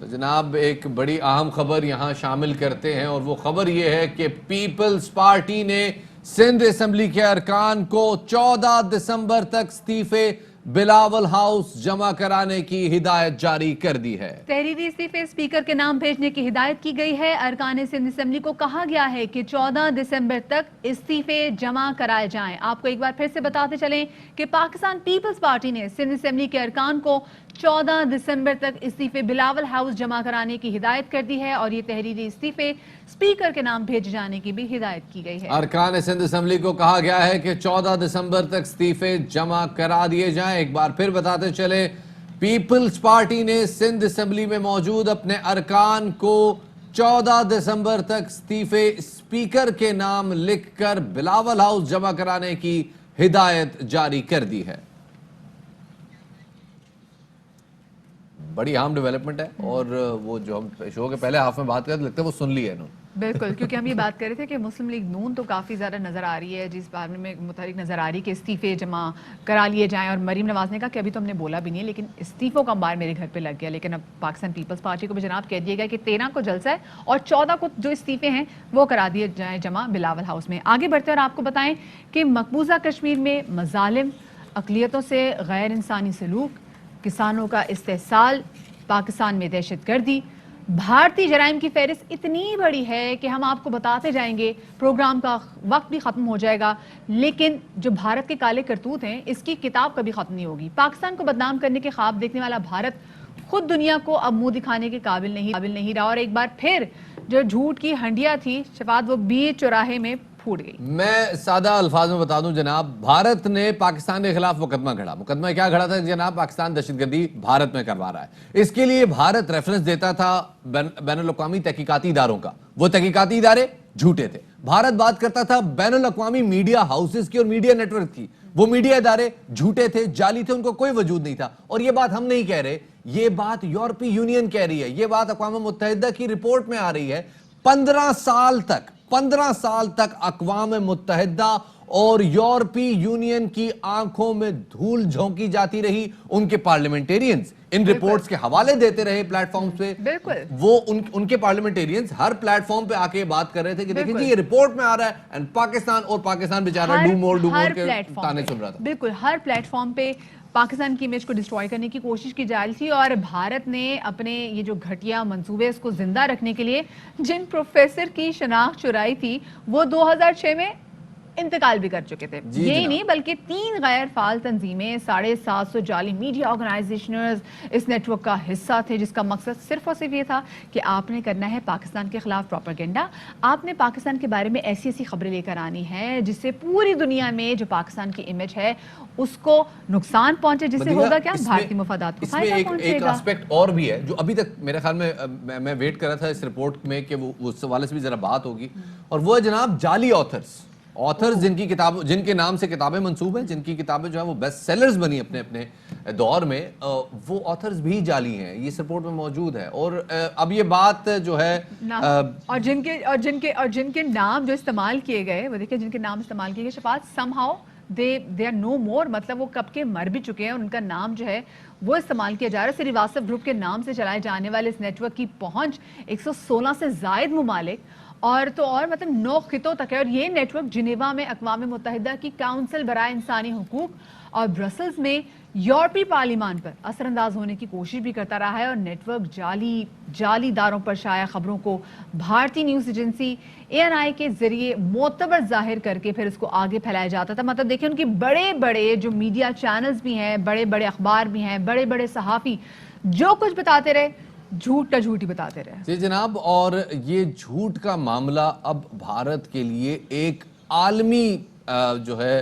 جناب ایک بڑی اہم خبر یہاں شامل کرتے ہیں، اور وہ خبر یہ ہے کہ پیپلز پارٹی نے سندھ اسمبلی کے ارکان کو 14 دسمبر تک استعفے بلاول ہاؤس جمع کرانے کی ہدایت جاری کر دی ہے. تحریری استعفے اسپیکر کے نام بھیجنے کی ہدایت کی گئی ہے. ارکان سندھ اسمبلی کو کہا گیا ہے کہ 14 دسمبر تک استعفے جمع کرائے جائیں. آپ کو ایک بار پھر سے بتاتے چلیں کہ پاکستان پیپلز پارٹی نے سندھ اسمبلی کے ارکان کو 14 دسمبر تک استعفے بلاول ہاؤس جمع کرانے کی ہدایت کر دی ہے، اور یہ تحریری استعفے اسپیکر کے نام بھیجے جانے کی بھی ہدایت کی گئی ہے. ارکان سندھ اسمبلی کو کہا گیا ہے کہ 14 دسمبر تک استعفے جمع کرا دیے جائیں. ایک بار پھر بتاتے چلے، پیپلز پارٹی نے سندھ اسمبلی میں موجود اپنے ارکان کو 14 دسمبر تک استعفے اسپیکر کے نام لکھ کر بلاول ہاؤس جمع کرانے کی ہدایت جاری کر دی ہے. بڑی اہم ڈیولپمنٹ ہے، اور وہ جو ہم شو کے پہلے ہاف میں بات کرتے لگتا ہے وہ سن لی ہے انہوں نے. بالکل، کیونکہ ہم یہ بات کر رہے تھے کہ مسلم لیگ نون تو کافی زیادہ نظر آ رہی ہے، جس بارے میں متحرک نظر آ رہی ہے کہ استعفے جمع کرا لیے جائیں. اور مریم نواز نے کہا کہ ابھی تو ہم نے بولا بھی نہیں ہے لیکن استعفوں کا انبار میرے گھر پہ لگ گیا. لیکن اب پاکستان پیپلز پارٹی کو بھی جناب کہہ دیا گیا کہ 13 کو جلسہ ہے اور 14 کو جو استعفے ہیں وہ کرا دیے جائیں جمع بلاول ہاؤس میں. آگے بڑھتے ہیں اور آپ کو بتائیں کہ مقبوضہ کشمیر میں مظالم، اقلیتوں سے غیر انسانی سلوک، کسانوں کا استحصال، پاکستان میں دہشت گردی، بھارتی جرائم کی فہرست اتنی بڑی ہے کہ ہم آپ کو بتاتے جائیں گے، پروگرام کا وقت بھی ختم ہو جائے گا، لیکن جو بھارت کے کالے کرتوت ہیں اس کی کتاب کبھی ختم نہیں ہوگی. پاکستان کو بدنام کرنے کے خواب دیکھنے والا بھارت خود دنیا کو اب منہ دکھانے کے قابل نہیں رہا، اور ایک بار پھر جو جھوٹ کی ہنڈیا تھی شفاعت وہ بیچ چوراہے میں پھوٹ گئی. میں سادہ الفاظ میں بتا دوں جناب، بھارت نے پاکستان کے خلاف مقدمہ گھڑا. مقدمہ کیا گھڑا تھا جناب؟ پاکستان دہشت گردی بھارت میں کروا رہا ہے. اس کے لیے بھارت ریفرنس دیتا تھا بین الاقوامی تحقیقاتی اداروں کا. وہ تحقیقاتی ادارے جھوٹے تھے. بھارت بات کرتا تھا بین الاقوامی میڈیا ہاؤسز کی اور میڈیا نیٹ ورک کی. وہ میڈیا ادارے جھوٹے تھے، جعلی تھے، ان کو کوئی وجود نہیں تھا. اور یہ بات ہم نہیں کہہ رہے، یہ بات یورپی یونین کہہ رہی ہے، یہ بات اقوام متحدہ کی رپورٹ میں آ رہی ہے. 15 سال تک 15 سال تک اقوام متحدہ اور یورپی یونین کی آنکھوں میں دھول جھونکی جاتی رہی. ان کے پارلیمنٹیرینز ان رپورٹس کے حوالے دیتے رہے پلیٹ فارمز پہ. بالکل. وہ ان کے پارلیمنٹیرینز ہر پلیٹ فارم پہ آ کے بات کر رہے تھے کہ دیکھیں جی یہ رپورٹ میں آ رہا ہے اینڈ پاکستان بیچارہ ڈو مور کے تانے سن رہا تھا. بالکل ہر پلیٹ فارم پہ پاکستان کی امیج کو ڈسٹروائے کرنے کی کوشش کی جا رہی تھی. اور بھارت نے اپنے یہ جو گھٹیا منصوبے اس کو زندہ رکھنے کے لیے جن پروفیسر کی شناخت چرائی تھی وہ 2006 میں انتقال بھی کر چکے تھے. یہی نہیں بلکہ 3 غیر فعال تنظیمیں 750 جعلی میڈیا آرگنائزیشنز اس نیٹ ورک کا حصہ تھے جس کا مقصد صرف اور صرف یہ تھا کہ آپ نے کرنا ہے پاکستان کے خلاف پروپیگنڈا. آپ نے پاکستان کے بارے میں ایسی خبریں لے کر آنی ہے جس سے پوری دنیا میں جو پاکستان کی امیج ہے اس کو نقصان پہنچے, جس سے ہوگا کیا بھارتی مفادات کو فائدہ پہنچے گا. ایک اسپیکٹ اور بھی ہے جو ابھی تک میرے خیال میں ویٹ کر رہا تھا اس رپورٹ میں کہ وہ اس حوالے سے بھی ذرا بات ہوگی, اور وہ ہے جناب جعلی آتھرز جن کے نام سے کتابیں منسوب ہیں, جن کی کتابیں جو ہیں وہ بیسٹ سیلرز بنی اپنے دور میں, وہ آتھرز بھی جعلی ہیں. یہ اس رپورٹ میں موجود ہے. اور اب یہ بات جو ہے اور جن کے نام جو استعمال کیے گئے, وہ دیکھیں جن کے نام استعمال کیے گئے شفاعت somehow they are no more, مطلب وہ کب کے مر بھی چکے ہیں, ان کا نام جو ہے وہ استعمال کیا جا رہا ہے. سری واسف گروپ کے نام سے چلائے جانے والے اس نیٹ ورک کی پہنچ 116 سے زائد ممالک اور مطلب 9 خطوں تک ہے. اور یہ نیٹ ورک جنیوا میں اقوام متحدہ کی کاؤنسل برائے انسانی حقوق اور برسلز میں یورپی پارلیمان پر اثر انداز ہونے کی کوشش بھی کرتا رہا ہے. اور نیٹ ورک جعلی داروں پر شائع خبروں کو بھارتی نیوز ایجنسی ANI کے ذریعے معتبر ظاہر کر کے پھر اس کو آگے پھیلایا جاتا تھا. مطلب دیکھیں ان کی بڑے جو میڈیا چینلز بھی ہیں, بڑے اخبار بھی ہیں, بڑے صحافی جو کچھ بتاتے رہے جھوٹ ہی بتاتے رہے. جی جناب, اور یہ جھوٹ کا معاملہ اب بھارت کے لیے ایک عالمی جو ہے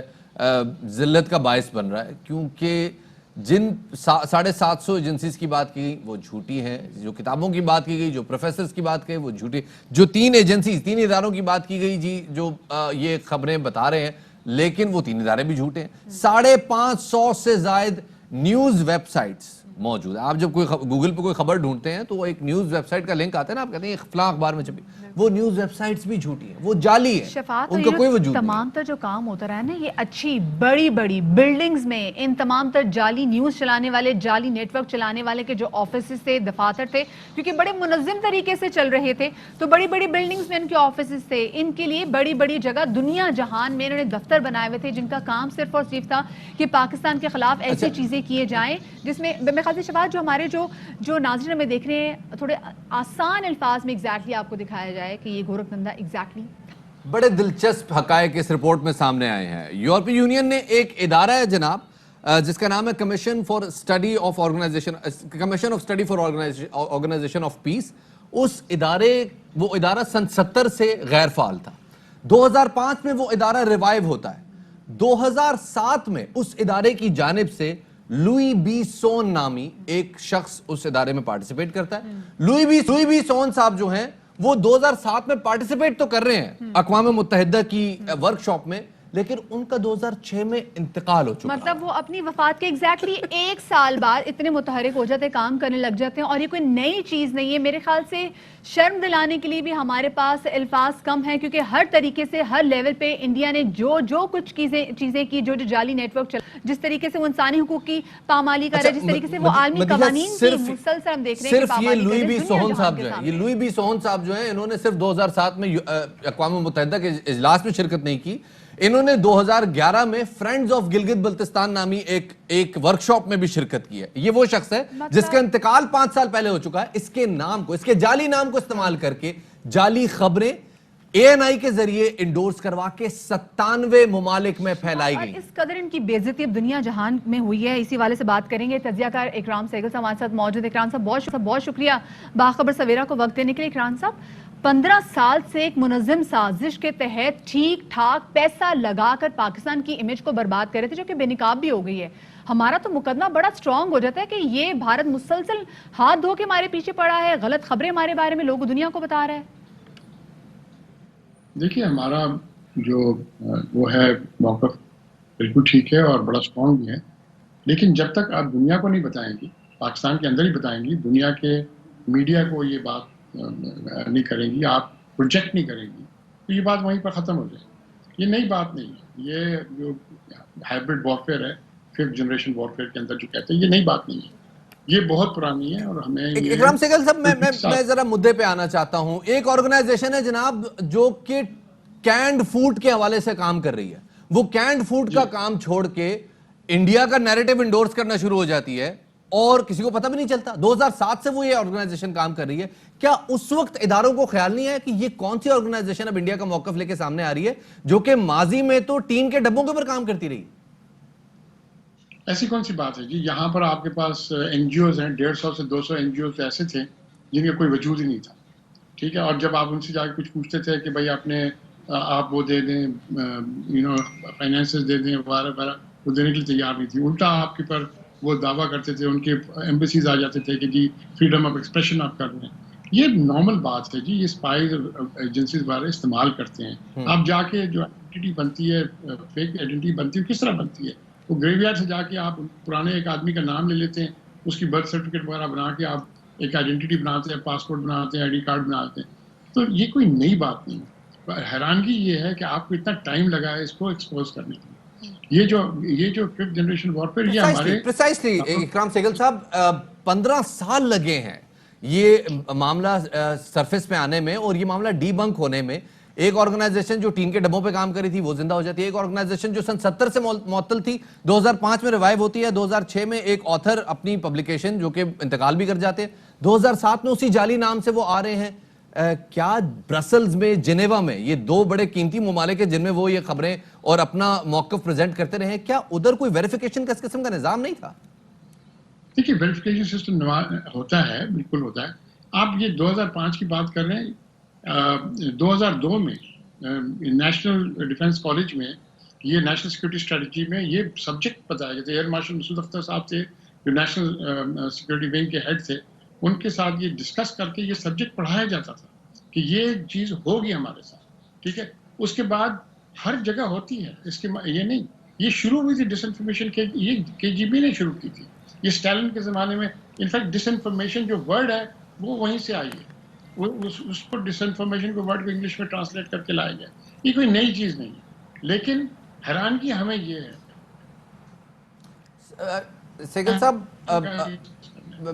ذلت کا باعث بن رہا ہے, کیونکہ جن 750 ایجنسیز کی بات کی گئی وہ جھوٹی ہیں, جو کتابوں کی بات کی گئی, جو پروفیسرز کی بات کی گئی وہ جھوٹی, جو 3 اداروں کی بات کی گئی جی جو یہ خبریں بتا رہے ہیں, لیکن وہ 3 ادارے بھی جھوٹے ہیں. 550 سے زائد نیوز ویب سائٹس موجود ہے. آپ جب گوگل پہ کوئی خبر ڈھونڈتے ہیں تو وہ ایک نیوز ویب سائٹ کا لنک آتا ہے نا, آپ کہتے ہیں فلاں اخبار میں چھپی, وہ نیوز ویب سائٹس بھی جھوٹی ہیں, وہ جعلی ہیں, ان کا کوئی وجود نہیں. تمام تر جو کام ہوتا رہا ہے نا, یہ اچھی بڑی بلڈنگز میں ان تمام تر جعلی نیوز چلانے والے, جعلی نیٹ ورک چلانے والے کے جو آفیسز تھے, دفاتر تھے, کیونکہ بڑے منظم طریقے سے چل رہے تھے, تو بڑی بلڈنگز میں ان کے آفیسز تھے. ان کے لیے بڑی جگہ دنیا جہان میں انہوں نے دفتر بنائے ہوئے تھے جن کا کام صرف اور صرف تھا کہ پاکستان کے خلاف ایسی چیزیں کیے جائیں جس میں شفاعت جو ہمارے جو ناظرین ہمیں دیکھ رہے ہیں تھوڑے آسان الفاظ میں ایگزیکٹلی آپ کو دکھایا جائے کہ یہ گورکھ نندا ایگزیکٹلی. بڑے دلچسپ حقائق اس رپورٹ میں سامنے آئے ہیں. یورپی یونین نے ایک ادارہ ہے جناب جس کا نام ہے commission for study for organisation of peace. اس وہ ادارہ سن 70 سے غیر فعال تھا. 2005 میں وہ ادارہ ریوائیو ہوتا ہے. 2007 میں اس ادارے کی جانب سے لوئی بی سون نامی ایک شخص اس ادارے میں پارٹیسپیٹ کرتا ہے. لوئی بی سون صاحب جو ہیں وہ 2007 میں پارٹیسپیٹ تو کر رہے ہیں اقوام متحدہ کی ورکشاپ میں, لیکن ان کا 2006 میں انتقال ہو چکا. مطلب وہ اپنی وفات کے ایگزیکٹلی 1 سال بعد اتنے متحرک ہو جاتے, کام کرنے لگ جاتے ہیں. اور یہ کوئی نئی چیز نہیں ہے. میرے خیال سے شرم دلانے کے لیے بھی ہمارے پاس الفاظ کم ہیں, کیونکہ ہر طریقے سے ہر لیول پہ انڈیا نے جو کچھ چیزیں کی, جو جعلی نیٹ ورک چلا, جس طریقے سے وہ انسانی حقوق کی پامالی کر رہے, جس طریقے سے وہ عالمی قوانین کی مسلسل ہم دیکھ رہے ہیں. صرف یہ لوئی بی سون صاحب جو ہیں انہوں نے صرف 2007 میں اقوام متحدہ کے اجلاس میں شرکت نہیں کی. انہوں نے 2011 میں فرینڈز آف گلگت بلتستان نامی ایک ورکشاپ میں بھی شرکت کی ہے. یہ وہ شخص ہے جس کا انتقال 5 سال پہلے ہو چکا ہے. اس کے نام کو, اس کے جعلی نام کو استعمال کر کے جعلی خبریں ANI کے ذریعے انڈورس کروا کے 97 ممالک میں پھیلائی گئی. اس قدر ان کی بے عزتی اب دنیا جہان میں ہوئی ہے. اسی والے سے بات کریں گے. تجزیہ کار اکرام سہگل صاحب ہمارے ساتھ موجود. اکرام صاحب بہت شکریہ باخبر سویرا کو وقت دینے کے لیے. اکرام صاحب 15 سال سے ایک منظم سازش کے تحت ٹھیک ٹھاک پیسہ لگا کر پاکستان کی امیج کو برباد کر رہے تھے, جو کہ بے نقاب بھی ہو گئی ہے. ہمارا تو مقدمہ بڑا سٹرونگ ہو جاتا ہے کہ یہ بھارت مسلسل ہاتھ دھو کے ہمارے پیچھے پڑا ہے, غلط خبریں ہمارے بارے میں لوگوں دنیا کو بتا رہا ہے. دیکھیے ہمارا جو وہ ہے موقف بالکل ٹھیک ہے اور بڑا سٹرونگ بھی ہے, لیکن جب تک آپ دنیا کو نہیں بتائیں گی, پاکستان کے اندر ہی بتائیں گی, دنیا کے میڈیا کو یہ بات نہیں کریں گی, آپ پروجیکٹ نہیں کریں گی تو یہ بات وہیں پر ختم ہو جائے. یہ نئی بات نہیں ہے. یہ جو ہائبرڈ وارفیئر ہے 5th جنریشن وارفیئر کے اندر جو کہتے ہیں، یہ نئی بات نہیں ہے. یہ بہت پرانی ہے اور ہمیں اکرام سہگل صاحب میں ذرا مدعے پہ آنا چاہتا ہوں. ایک آرگنائزیشن ہے جناب جو کہ کینڈ فوڈ کے حوالے سے کام کر رہی ہے. وہ کینڈ فوڈ کا کام چھوڑ کے انڈیا کا نیریٹو انڈورس کرنا شروع ہو جاتی ہے اور کسی کو پتہ بھی نہیں چلتا. 2007 سے وہ یہ آرگنائزیشن کام کر رہی ہے. کیا اس وقت اداروں کو خیال نہیں ہے کہ یہ کون سی آرگنائزیشن اب انڈیا کا موقف لے کے سامنے آ رہی ہے جو کہ ماضی میں تو ٹین کے ڈبوں کے اوپر کام کرتی رہی؟ ایسی کون سی بات ہے جی؟ یہاں پر آپ کے پاس این جی اوز ہیں، 150 سے 200 این جی اوز ایسے تھے جن کا کوئی وجود ہی نہیں تھا. ٹھیک ہے. اور جب آپ ان سے جا کے کچھ پوچھتے تھے کہ بھائی آپ وہ دے دیں، فائنینسز دے دیں وغیرہ وغیرہ، وہ دینے کے لیے تیار نہیں تھی. الٹا آپ کے پر وہ دعویٰ کرتے تھے، ان کے ایمبیسیز آ جاتے تھے کہ جی فریڈم آف ایکسپریشن آپ کر رہے ہیں. یہ نارمل بات ہے جی. یہ اسپائز ایجنسیز والے استعمال کرتے ہیں. آپ جا کے جو آئیڈینٹی بنتی ہے، فیک آئیڈینٹی بنتی ہے، کس طرح بنتی ہے؟ وہ گریو یارڈ سے جا کے آپ پرانے ایک آدمی کا نام لے لیتے ہیں، اس کی برتھ سرٹیفکیٹ وغیرہ بنا کے آپ ایک آئیڈینٹی بناتے ہیں، پاسپورٹ بناتے ہیں، آئی ڈی کارڈ بناتے ہیں. تو یہ کوئی نئی بات نہیں ہے. حیرانگی یہ ہے کہ آپ کو اتنا ٹائم لگا ہے اس کو ایکسپوز کرنے کے لیے. یہ جو 5th جنریشن وارفیئر، یہ ہمارے پریسائسلی اکرام سہگل صاحب 15 سال لگے ہیں یہ معاملہ سرفیس پہ آنے میں اور یہ معاملہ ڈی بنک ہونے میں. ایک آرگنائزیشن جو ٹین کے ڈبوں پہ کام کری تھی وہ زندہ ہو جاتی ہے. ایک آرگنائزیشن جو سن 70 سے معطل تھی 2005 میں ریوائیو ہوتی ہے. 2006 میں ایک آتھر اپنی پبلیکیشن جو کہ انتقال بھی کر جاتے ہیں. 2007 میں اسی جعلی نام سے وہ آ رہے ہیں. کیا برسلز میں، جنیوا میں، یہ دو بڑے قیمتی ممالک ہیں جن میں وہ یہ خبریں اور اپنا موقف پریزنٹ کرتے رہے ہیں، کیا ادھر کوئی ویریفیکیشن کا اس قسم کا نظام نہیں تھا؟ دیکھیے ویریفیکیشن سسٹم ہوتا ہے، بالکل ہوتا ہے. آپ یہ 2005 کی بات کر رہے ہیں. 2002 میں نیشنل ڈیفنس کالج میں یہ نیشنل سیکورٹی اسٹریٹجی میں یہ سبجیکٹ بتایا گیا تھا. ایئر مارشل مسعود اختر صاحب تھے جو نیشنل سیکورٹی ونگ کے ہیڈ تھے. ان کے ساتھ یہ ڈسکس کر کے یہ سبجیکٹ پڑھایا جاتا تھا کہ یہ چیز ہوگی ہمارے ساتھ. ٹھیک ہے. اس کے بعد ہر جگہ ہوتی ہے. اس کے یہ نہیں، یہ شروع ہوئی تھی ڈس انفارمیشن کے، یہ کے جی بی نے شروع کی تھی. یہ اسٹالن کے زمانے میں انفیکٹ ڈس انفارمیشن جو ورڈ ہے وہ وہیں سے آئی ہے. اس کو ڈس انفارمیشن کو ورڈ کو انگلش میں ٹرانسلیٹ کر کے لایا گیا. یہ کوئی نئی چیز نہیں ہے. لیکن حیرانگی ہمیں یہ ہے. سہگل صاحب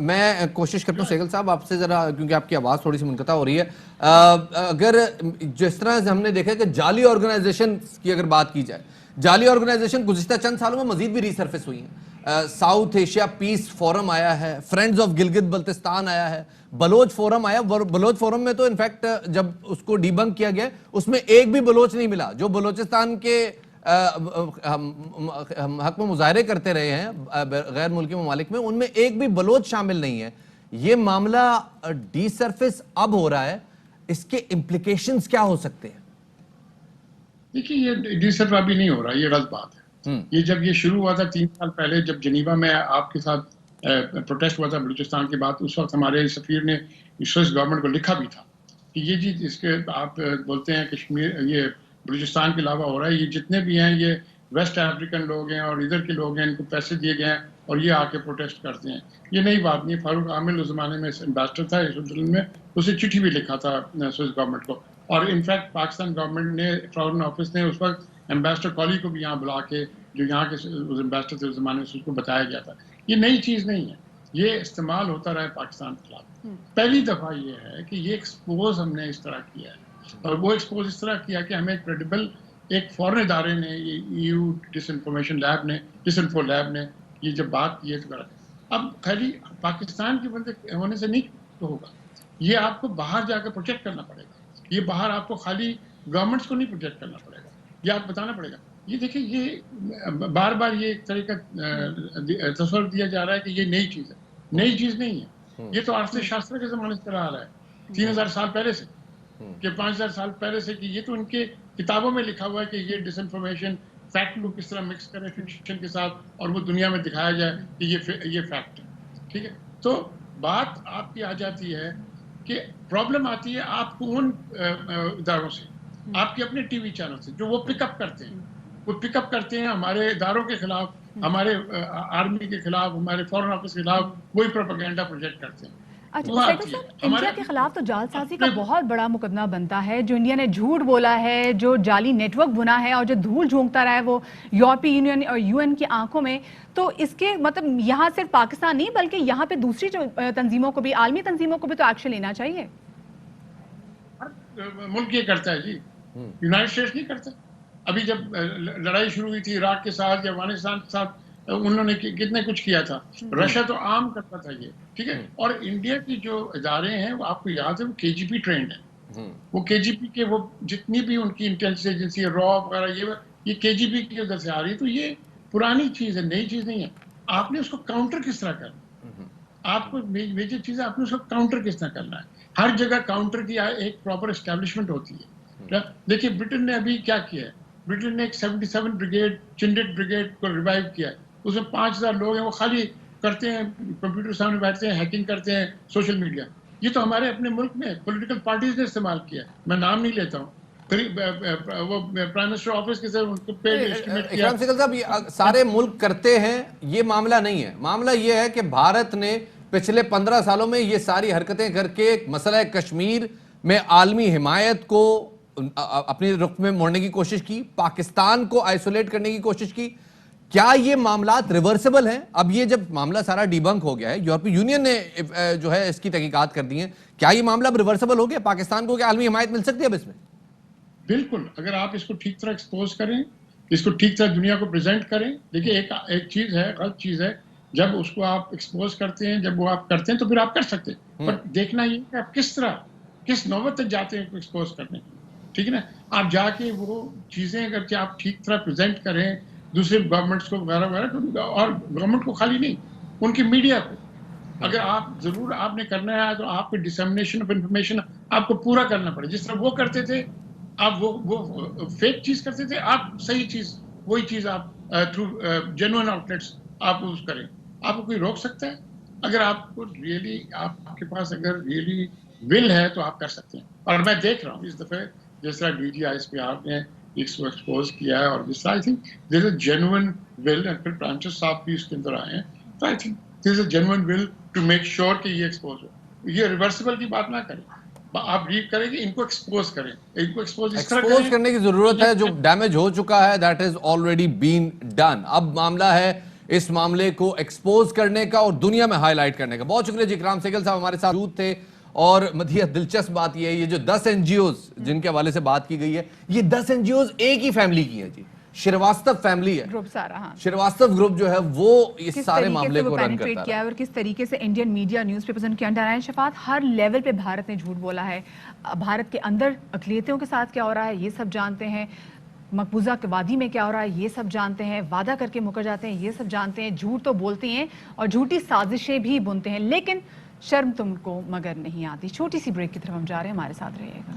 میں کوشش کرتا ہوں سہگل صاحب آپ سے ذرا، کیونکہ آپ کی آواز تھوڑی سی منقطع ہو رہی ہے. اگر جس طرح سے ہم نے دیکھا کہ جعلی آرگنائزیشن کی اگر بات کی جائے، جعلی آرگنائزیشن گزشتہ چند سالوں میں مزید بھی ریسرفیس ہوئی ہیں. ساؤتھ ایشیا پیس فورم آیا ہے، فرینڈز آف گلگت بلتستان آیا ہے، بلوچ فورم آیا. بلوچ فورم میں تو انفیکٹ جب اس کو ڈی بنک کیا گیا اس میں ایک بھی بلوچ نہیں ملا. جو بلوچستان کے حق میں مظاہرے کرتے رہے ہیں غیر ملکی ممالک میں، ان میں ایک بھی بلوچ شامل نہیں ہے. یہ معاملہ ڈی سرفیس اب ہو رہا ہے، اس کے امپلیکیشنز کیا ہو سکتے ہیں؟ دیکھیے یہ ڈی سرف ابھی نہیں ہو رہا، یہ غلط بات ہے. یہ جب یہ شروع ہوا تھا 3 سال پہلے، جب جنیوا میں آپ کے ساتھ پروٹیسٹ ہوا تھا بلوچستان کے بعد، اس وقت ہمارے سفیر نے سوئس گورنمنٹ کو لکھا بھی تھا کہ یہ جی اس کے آپ بولتے ہیں کشمیر یہ بلوچستان کے علاوہ ہو رہا ہے، یہ جتنے بھی ہیں یہ ویسٹ افریقن لوگ ہیں اور ادھر کے لوگ ہیں، ان کو پیسے دیے گئے ہیں اور یہ آ کے پروٹیسٹ کرتے ہیں. یہ نئی بات نہیں. فاروق عامل اس زمانے میں امبیسڈر تھا سوئٹزرلینڈ میں، اسے چٹھی بھی لکھا تھا سوئس گورنمنٹ کو. اور انفیکٹ پاکستان گورنمنٹ نے فارن آفس نے اس وقت امبیسڈر کالی کو بھی یہاں بلا کے، جو یہاں کے امبیسڈر تھے اس زمانے میں، اس کو بتایا گیا تھا. یہ نئی چیز نہیں ہے، یہ استعمال ہوتا رہا ہے پاکستان کے خلاف. پہلی دفعہ یہ ہے کہ یہ ایکسپوز ہم نے اس طرح کیا ہے، اور وہ ایکسپوز اس طرح کیا کہ ہمیں کریڈیبل ایک فورن ادارے نے، EU ڈس انفارمیشن لیب نے، ڈس انفو لیب نے یہ جب بات کی ہے تو کرا. اب خالی پاکستان کے بندے ہونے سے نہیں ہوگا، یہ آپ کو باہر جا کے پروجیکٹ کرنا پڑے گا. یہ باہر آپ کو خالی گورنمنٹس کو نہیں پروجیکٹ کرنا پڑے گا، یہ آپ بتانا پڑے گا. یہ دیکھیں یہ بار بار یہ ایک طرح کا تصور دیا جا رہا ہے کہ یہ نئی چیز ہے. نئی چیز نہیں ہے. یہ تو آرتھ شاستر کے زمانے سے چلا آ رہا ہے 3000 سال پہلے سے، کہ 5000 سال پہلے سے، کہ یہ تو ان کے کتابوں میں لکھا ہوا ہے کہ یہ ڈس انفارمیشن فیکٹ کو کس طرح مکس کرے فکشن کے ساتھ اور وہ دنیا میں دکھایا جائے کہ یہ فیکٹ ہے. ٹھیک ہے. تو بات آپ کی آ جاتی ہے کہ پرابلم آتی ہے آپ کو ان اداروں سے، آپ کے اپنے ٹی وی چینل سے، جو وہ پک اپ کرتے ہیں. وہ پک اپ کرتے ہیں ہمارے اداروں کے خلاف، ہمارے آرمی کے خلاف، ہمارے فورن آفس کے خلاف وہی پروپیگنڈا پروجیکٹ کرتے ہیں. اچھا سیکٹر صاحب، انڈیا کے خلاف تو جعل سازی کا بہت بڑا مقدمہ بنتا ہے. جو انڈیا نے جھوٹ بولا ہے، جو جعلی نیٹ ورک بنا ہے اور جو دھول جھونکتا رہا ہے وہ یورپی یونین اور UN کی آنکھوں میں، تو اس کے مطلب یہاں صرف پاکستان نہیں بلکہ یہاں پہ دوسری جو تنظیموں کو بھی، عالمی تنظیموں کو بھی تو ایکشن لینا چاہیے. ملک یہ کرتا ہے جی، یونائٹڈ اسٹیٹس نہیں کرتا. ابھی جب لڑائی شروع ہوئی تھی عراق کے ساتھ یا افغانستان کے ساتھ، انہوں نے کتنے کچھ کیا تھا. رشیا تو عام کرتا تھا یہ، ٹھیک ہے. اور انڈیا کی جو ادارے ہیں وہ آپ کو یاد ہے وہ KGP ٹرینڈ ہیں. وہ KGP کے وہ جتنی بھی ان کی انٹیلیجنس ایجنسی را وغیرہ یہ KGP کی ادھر سے آ رہی ہے. تو یہ پرانی چیز ہے، نئی چیز نہیں ہے. آپ نے اس کو کاؤنٹر کس طرح کرنا، آپ کو میجر چیز ہے آپ نے اس کو کاؤنٹر کس طرح کرنا ہے. ہر جگہ کاؤنٹر کی ایک پراپر اسٹیبلشمنٹ ہوتی ہے. دیکھیے برٹن نے ابھی کیا کیا ہے، برٹن نے ایک 77 بریگیڈ چنڈٹ بریگیڈ کو ریوائیو کیا ہے. اس میں 5000 لوگ ہیں، وہ خالی کرتے ہیں، کمپیوٹر سامنے بیٹھتے ہیں، ہیکنگ کرتے ہیں سوشل میڈیا. یہ تو ہمارے اپنے ملک میں پولیٹیکل پارٹیز نے استعمال کیا ہے. میں نام نہیں لیتا ہوں. وہ پرائم منسٹر آفس کے سر ان کو پیڈ ایسٹیمیٹ کیا. اکرام سیکل صاحب، یہ سارے ملک کرتے ہیں، یہ معاملہ نہیں ہے. معاملہ یہ ہے کہ بھارت نے پچھلے 15 سالوں میں یہ ساری حرکتیں کر کے مسئلہ کشمیر میں عالمی حمایت کو اپنی رخ میں موڑنے کی کوشش کی، پاکستان کو آئسولیٹ کرنے کی کوشش کی. کیا یہ معاملات ریورسبل ہیں؟ اب یہ جب معاملہ سارا ڈی بنک ہو گیا ہے، یورپی یونین نے جو ہے اس کی تحقیقات کر دی ہیں، کیا یہ معاملہ اب ریورسبل ہو گیا؟ پاکستان کو کیا عالمی حمایت مل سکتی ہے اب اس میں؟ بالکل، اگر آپ اس کو ٹھیک طرح ایکسپوز کریں، اس کو ٹھیک طرح دنیا کو پریزنٹ کریں. دیکھیں ایک چیز ہے، غلط چیز ہے جب اس کو آپ ایکسپوز کرتے ہیں، جب وہ آپ کرتے ہیں تو پھر آپ کر سکتے ہیں. پر دیکھنا یہ کہ آپ کس طرح، کس نوبت تک جاتے ہیں ایکسپوز کرنے. ٹھیک ہے نا، آپ جا کے وہ چیزیں اگر کہ آپ ٹھیک طرح پریزنٹ کریں دوسرے گورنمنٹس کو وغیرہ وغیرہ، اور گورنمنٹ کو خالی نہیں، ان کی میڈیا کو. اگر آپ ضرور آپ نے کرنا ہے تو آپ کو ڈسیمنیشن آف انفارمیشن آپ کو پورا کرنا پڑے. جس طرح وہ کرتے تھے، آپ وہ فیک چیز کرتے تھے، آپ صحیح چیز، وہی چیز آپ تھرو جینوئن آؤٹلیٹس آپ اس کریں. آپ کو کوئی روک سکتا ہے؟ اگر آپ کو ریئلی، آپ کے پاس اگر ریئلی ول ہے تو آپ کر سکتے ہیں. اور میں دیکھ رہا ہوں اس دفعہ جس طرح DGISPR نے اس کو ایکسپوز کیا ہے، اور جس طرح آئی think there is a genuine ول، اور پھر پرائم منسٹر صاحب بھی اس کے اندر آئے ہیں. تو I think there is a genuine will to make sure کہ یہ ایکسپوز ہو. یہ ریورسبل کی بات نہ کریں، آپ ریڈ کریں کہ ان کو ایکسپوز کریں، ان کو ایکسپوز اس طرح کریں. ایکسپوز کرنے کی ضرورت ہے. جو ڈیمیج ہو چکا ہے that is already been done. اب معاملہ ہے اس معاملے کو ایکسپوز کرنے کا اور دنیا میں ہائی لائٹ کرنے کا. بہت شکریہ جی. اکرام سیکل صاحب ہمارے ساتھ موجود تھے. اور مدھیہ دلچسپ بات یہ ہے، یہ جو 10 NGOs جن کے حوالے سے بات کی گئی ہے، یہ 10 NGOs ایک ہی فیملی کی ہیں جی. شریواستو فیملی ہے، گروپ سارا. ہاں، شریواستو گروپ جو ہے وہ اس سارے معاملے کو رن کرتا ہے. اور کس طریقے سے انڈین میڈیا، نیوز پیپرز ان کے انڈر آئے. شفاعت، ہر لیول پہ بھارت نے جھوٹ بولا ہے. بھارت کے اندر اقلیتوں کے ساتھ کیا ہو رہا ہے یہ سب جانتے ہیں. مقبوضہ کے وادی میں کیا ہو رہا ہے یہ سب جانتے ہیں. وعدہ کر کے مکر جاتے ہیں یہ سب جانتے ہیں. جھوٹ تو بولتے ہیں اور جھوٹی سازشیں بھی بنتے ہیں، لیکن شرم تم کو مگر نہیں آتی. چھوٹی سی بریک کی طرف ہم جا رہے ہیں، ہمارے ساتھ رہیے گا.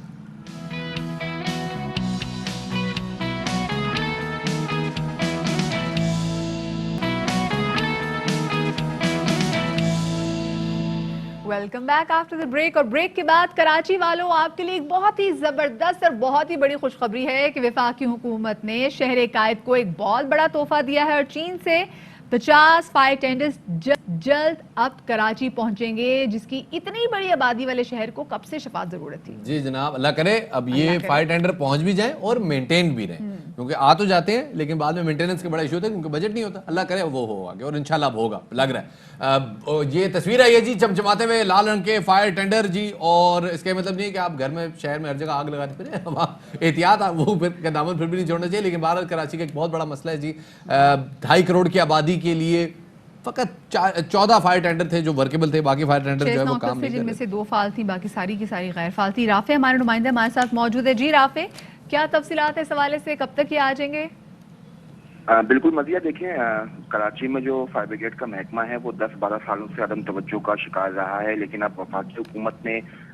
Welcome back after the break. اور بریک کے بعد کراچی والوں، آپ کے لیے ایک بہت ہی زبردست اور بہت ہی بڑی خوشخبری ہے کہ وفاقی حکومت نے شہر قائد کو ایک بہت بڑا تحفہ دیا ہے. اور چین سے 50 فائر ٹینڈرز جلد اب کراچی پہنچیں گے، جس کی اتنی بڑی آبادی والے شہر کو کب سے شفاعت ضرورت تھی. جی جناب، اللہ کرے اب یہ فائر ٹینڈر پہنچ بھی جائیں اور مینٹین بھی رہیں، کیونکہ آ تو جاتے ہیں لیکن بعد میں مینٹیننس کے بڑا ایشو ہوتا ہے کیونکہ بجٹ نہیں ہوتا. اللہ کرے وہ ہو آگے، اور انشاءاللہ اب ہوگا لگ رہا ہے. یہ تصویر آئی ہے جی چمچماتے ہوئے لال رنگ کے فائر ٹینڈر جی. اور اس کا مطلب نہیں ہے کہ آپ گھر میں شہر میں ہر جگہ آگ لگاتے پھریں، احتیاط وہ پھر دامن پھر بھی نہیں چھوڑنا چاہیے. لیکن بہرحال کراچی کا ایک بہت بڑا مسئلہ ہے جی. 2.5 کروڑ کی آبادی کے لیے فقط 14 فائر ٹینڈر تھے جو ورکیبل تھے، باقی فائر ٹینڈر جو ہے وہ کام نہیں کر رہے، جن میں سے 2 فعال تھیں، باقی ساری کی ساری غیر فعال تھی. رافع ہمارے نمائندے ہمارے ساتھ موجود ہے. جی رافع، کیا تفصیلات ہے اس حوالے سے، کب تک یہ آ جائیں گے؟ بالکل مزید دیکھیں، کراچی میں جو فائر بریگیڈ کا محکمہ ہے وہ 10-12 سالوں سے عدم توجہ کا شکار رہا ہے، لیکن اب وفاقی حکومت نے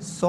100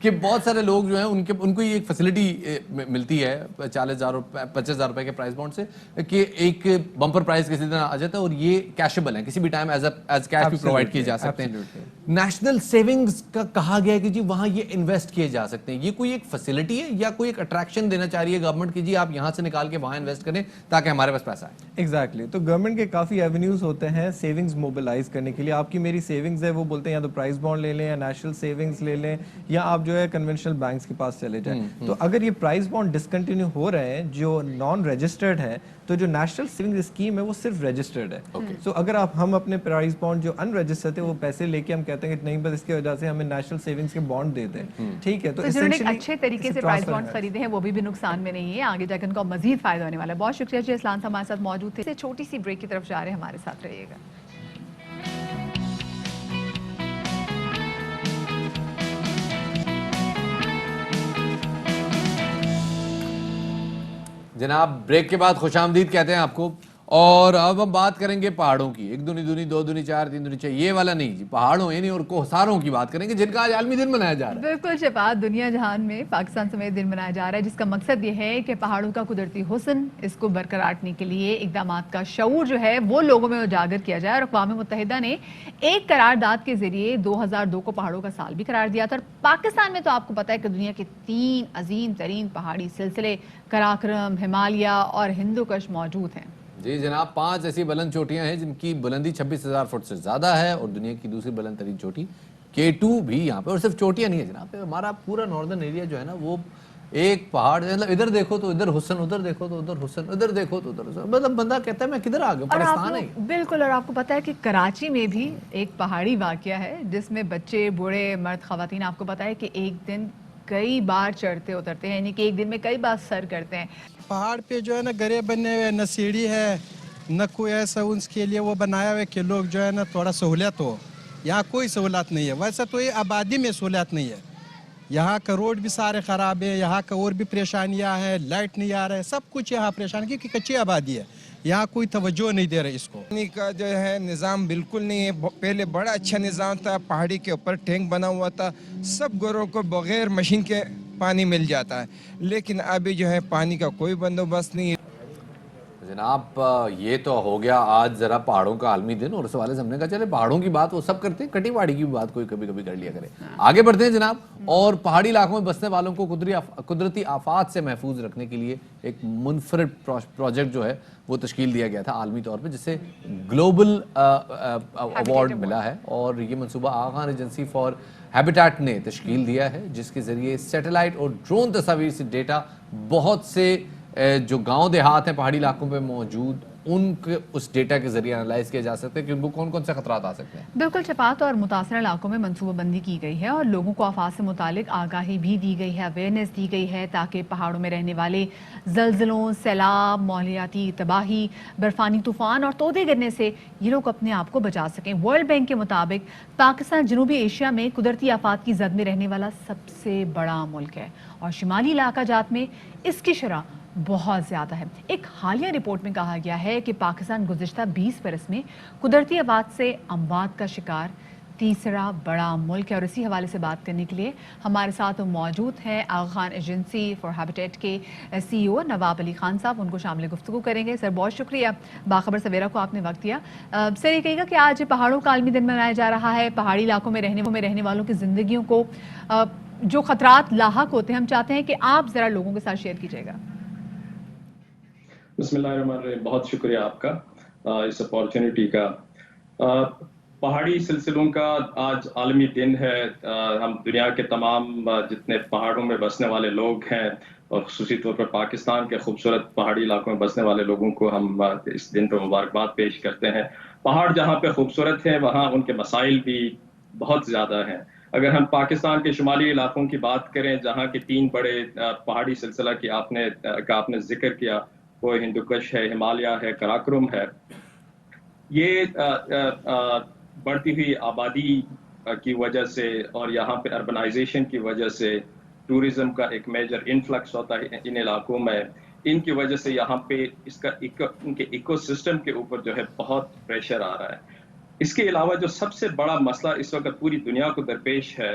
کہ بہت سارے لوگ جو ہیں ان کو یہ ایک فیسلٹی ملتی ہے 40,000 50,000 روپے کے پرائز بانڈ سے کہ ایک بمپر پرائز کسی دن آ جاتا ہے اور یہ کیشیبل ہے, کسی بھی ٹائم ایز کیش بھی پرووائڈ کیے جا سکتے ہیں. نیشنل سیونگز کا کہا گیا ہے کہ جی وہاں یہ انویسٹ کیے جا سکتے ہیں, یہ کوئی ایک فیسلٹی ہے یا کوئی ایک اٹریکشن دینا چاہ رہی ہے گورنمنٹ کہ جی آپ یہاں سے نکال کے وہاں انویسٹ کریں تاکہ ہمارے پاس پیسہ آئے؟ ایگزیکٹلی, تو گورنمنٹ کے کافی ایونیوز ہوتے ہیں سیونگز موبلائز کرنے کے لیے. آپ کی میری سیونگز ہے وہ بولتے ہیں یا تو پرائز بانڈ لے لیں یا نیشنل سیونگز لے لیں یا آپ جو ہے کنونشنل بینکس کے پاس چلے جائیں. تو اگر یہ پرائز بانڈ ڈسکنٹینیو ہو رہے ہیں جو نان رجسٹرڈ ہیں, تو جو نیشنل سیونگ اسکیم ہے وہ صرف رجسٹرڈ ہے. سو اگر ہم اپنے پرائز بانڈ جو ان رجسٹرڈ ہے وہ پیسے لے کے ہم کہتے ہیں کہ نہیں بس اس کی وجہ سے ہمیں نیشنل سیونگز کے بانڈ دے دیں, ٹھیک ہے, تو جنہوں نے اچھے طریقے سے پرائز بانڈ خریدے ہیں وہ بھی نقصان میں نہیں ہے, آگے جا کے ان کو مزید فائدہ ہونے والا ہے. بہت شکریہ جی, اسلام صاحب ہمارے ساتھ موجود تھے. چھوٹی سی بریک کی طرف جا رہے ہیں, ہمارے ساتھ رہیے گا. جناب بریک کے بعد خوش آمدید کہتے ہیں آپ کو, اور اب ہم بات کریں گے پہاڑوں کی. 1 دونی دونی 2 دونی 4 3 دونی 6 یہ والا نہیں جی, پہاڑوں نہیں اور کوہساروں کی بات کریں گے جن کا آج عالمی دن منایا جا رہا ہے. بالکل شفاعت, دنیا جہان میں پاکستان سمیت دن منایا جا رہا ہے جس کا مقصد یہ ہے کہ پہاڑوں کا قدرتی حسن اس کو برقرار رکھنے کے لیے اقدامات کا شعور جو ہے وہ لوگوں میں اجاگر کیا جائے. اور اقوام متحدہ نے ایک قرارداد کے ذریعے 2002 کو پہاڑوں کا سال بھی قرار دیا تھا. اور پاکستان میں تو آپ کو پتہ ہے کہ دنیا کے 3 عظیم ترین پہاڑی سلسلے قراقرم, ہمالیہ اور ہندو کش موجود ہیں. جی جناب, 5 ایسی بلند چوٹیاں ہیں جن کی بلندی 26,000 فٹ سے زیادہ ہے اور دنیا کی دوسری بلند ترین چوٹی K2 بھی یہاں پہ. اور صرف چوٹیاں نہیں ہے جناب, ہمارا پورا ناردرن ایریا جو ہے نا وہ ایک پہاڑ, مطلب ادھر دیکھو تو ادھر حسن, ادھر دیکھو تو ادھر حسن, ادھر دیکھو تو ادھر حسن, مطلب بندہ کہتا ہے میں کدھر آ گیا, پاکستان ہے. بالکل, اور آپ کو پتا ہے کہ کراچی میں بھی ایک پہاڑی واقعہ ہے جس میں بچے, بوڑھے, مرد, خواتین, آپ کو پتا ہے کہ ایک دن کئی بار چڑھتے اترتے ہیں, یعنی کہ ایک دن میں کئی بار سر کرتے ہیں. پہاڑ پہ جو ہے نا گرے بنے ہوئے, نہ سیڑھی ہے نہ کوئی ایسا ان کے لیے وہ بنایا ہوا ہے کہ لوگ جو ہے نا تھوڑا سہولیت ہو. یہاں کوئی سہولت نہیں ہے, ویسا تو یہ آبادی میں سہولیت نہیں ہے. یہاں کا روڈ بھی سارے خراب ہے, یہاں کا اور بھی پریشانیاں ہیں, لائٹ نہیں آ رہا ہے, سب کچھ یہاں پریشان, کیونکہ کچی آبادی ہے, یہاں کوئی توجہ نہیں دے رہے اس کو. پانی کا جو ہے نظام بالکل نہیں ہے. پہلے بڑا اچھا نظام تھا, پہاڑی کے اوپر ٹینک بنا ہوا تھا, سب گھروں کو بغیر مشین کے پانی مل جاتا ہے, لیکن ابھی جو ہے پانی کا کوئی بندوبست نہیں ہے. جناب یہ تو ہو گیا آج ذرا پہاڑوں کا عالمی دن, اور اس حوالے سے ہم نے کہا چلے پہاڑوں کی بات وہ سب کرتے ہیں, کٹی پہاڑی کی بھی بات کوئی کبھی کبھی کر لیا کرے. آگے بڑھتے ہیں جناب, اور پہاڑی علاقوں میں بسنے والوں کو قدرتی آفات سے محفوظ رکھنے کے لیے ایک منفرد پروجیکٹ جو ہے وہ تشکیل دیا گیا تھا عالمی طور پہ, جس سے گلوبل ایوارڈ ملا ہے. اور یہ منصوبہ آغا خان ایجنسی فار ہیبیٹیٹ نے تشکیل دیا ہے, جس کے ذریعے سیٹلائٹ اور ڈرون تصاویر سے ڈیٹا بہت سے جو گاؤں دیہات ہیں پہاڑی علاقوں پہ موجود, ان کے اس ڈیٹا کے ذریعے انالائز کیا جا سکتا ہے کہ ان کو کون کون سے خطرات آ سکتے ہیں. بالکل شفاعت, اور متاثرہ علاقوں میں منصوبہ بندی کی گئی ہے اور لوگوں کو آفات سے متعلق آگاہی بھی دی گئی ہے, اویئرنیس دی گئی ہے, تاکہ پہاڑوں میں رہنے والے زلزلوں, سیلاب, ماحولیاتی تباہی, برفانی طوفان اور تودے گرنے سے یہ لوگ اپنے آپ کو بچا سکیں. ورلڈ بینک کے مطابق پاکستان جنوبی ایشیا میں قدرتی آفات کی زد میں رہنے والا سب سے بڑا ملک ہے, اور شمالی علاقہ جات میں اس کی شرح بہت زیادہ ہے. ایک حالیہ رپورٹ میں کہا گیا ہے کہ پاکستان گزشتہ 20 برس میں قدرتی آفات سے اموات کا شکار تیسرا بڑا ملک ہے. اور اسی حوالے سے بات کرنے کے لیے ہمارے ساتھ موجود ہیں آغا خان ایجنسی فار ہیبیٹیٹ کے CEO نواب علی خان صاحب, ان کو شامل گفتگو کریں گے. سر بہت شکریہ, باخبر سویرا کو آپ نے وقت دیا. سر یہ کہے گا کہ آج پہاڑوں کا عالمی دن منایا جا رہا ہے, پہاڑی علاقوں میں رہنے والوں کی زندگیوں کو جو خطرات لاحق ہوتے ہیں, ہم چاہتے ہیں کہ آپ ذرا لوگوں کے ساتھ شیئر کیجیے گا. بسم اللہ الرحمن الرحیم, بہت شکریہ آپ کا اس اپارچونٹی کا. پہاڑی سلسلوں کا آج عالمی دن ہے. ہم دنیا کے تمام جتنے پہاڑوں میں بسنے والے لوگ ہیں, اور خصوصی طور پر پاکستان کے خوبصورت پہاڑی علاقوں میں بسنے والے لوگوں کو ہم اس دن پہ مبارکباد پیش کرتے ہیں. پہاڑ جہاں پہ خوبصورت ہیں وہاں ان کے مسائل بھی بہت زیادہ ہیں. اگر ہم پاکستان کے شمالی علاقوں کی بات کریں, جہاں کے 3 بڑے پہاڑی سلسلہ کی آپ نے ذکر کیا, وہ ہندوکش ہے, ہمالیہ ہے, قراقرم ہے. یہ بڑھتی ہوئی آبادی کی وجہ سے اور یہاں پہ اربنائزیشن کی وجہ سے ٹورزم کا ایک میجر انفلکس ہوتا ہے ان علاقوں میں. ان کی وجہ سے یہاں پہ ان کے ایکو سسٹم کے اوپر جو ہے بہت پریشر آ رہا ہے. اس کے علاوہ جو سب سے بڑا مسئلہ اس وقت پوری دنیا کو درپیش ہے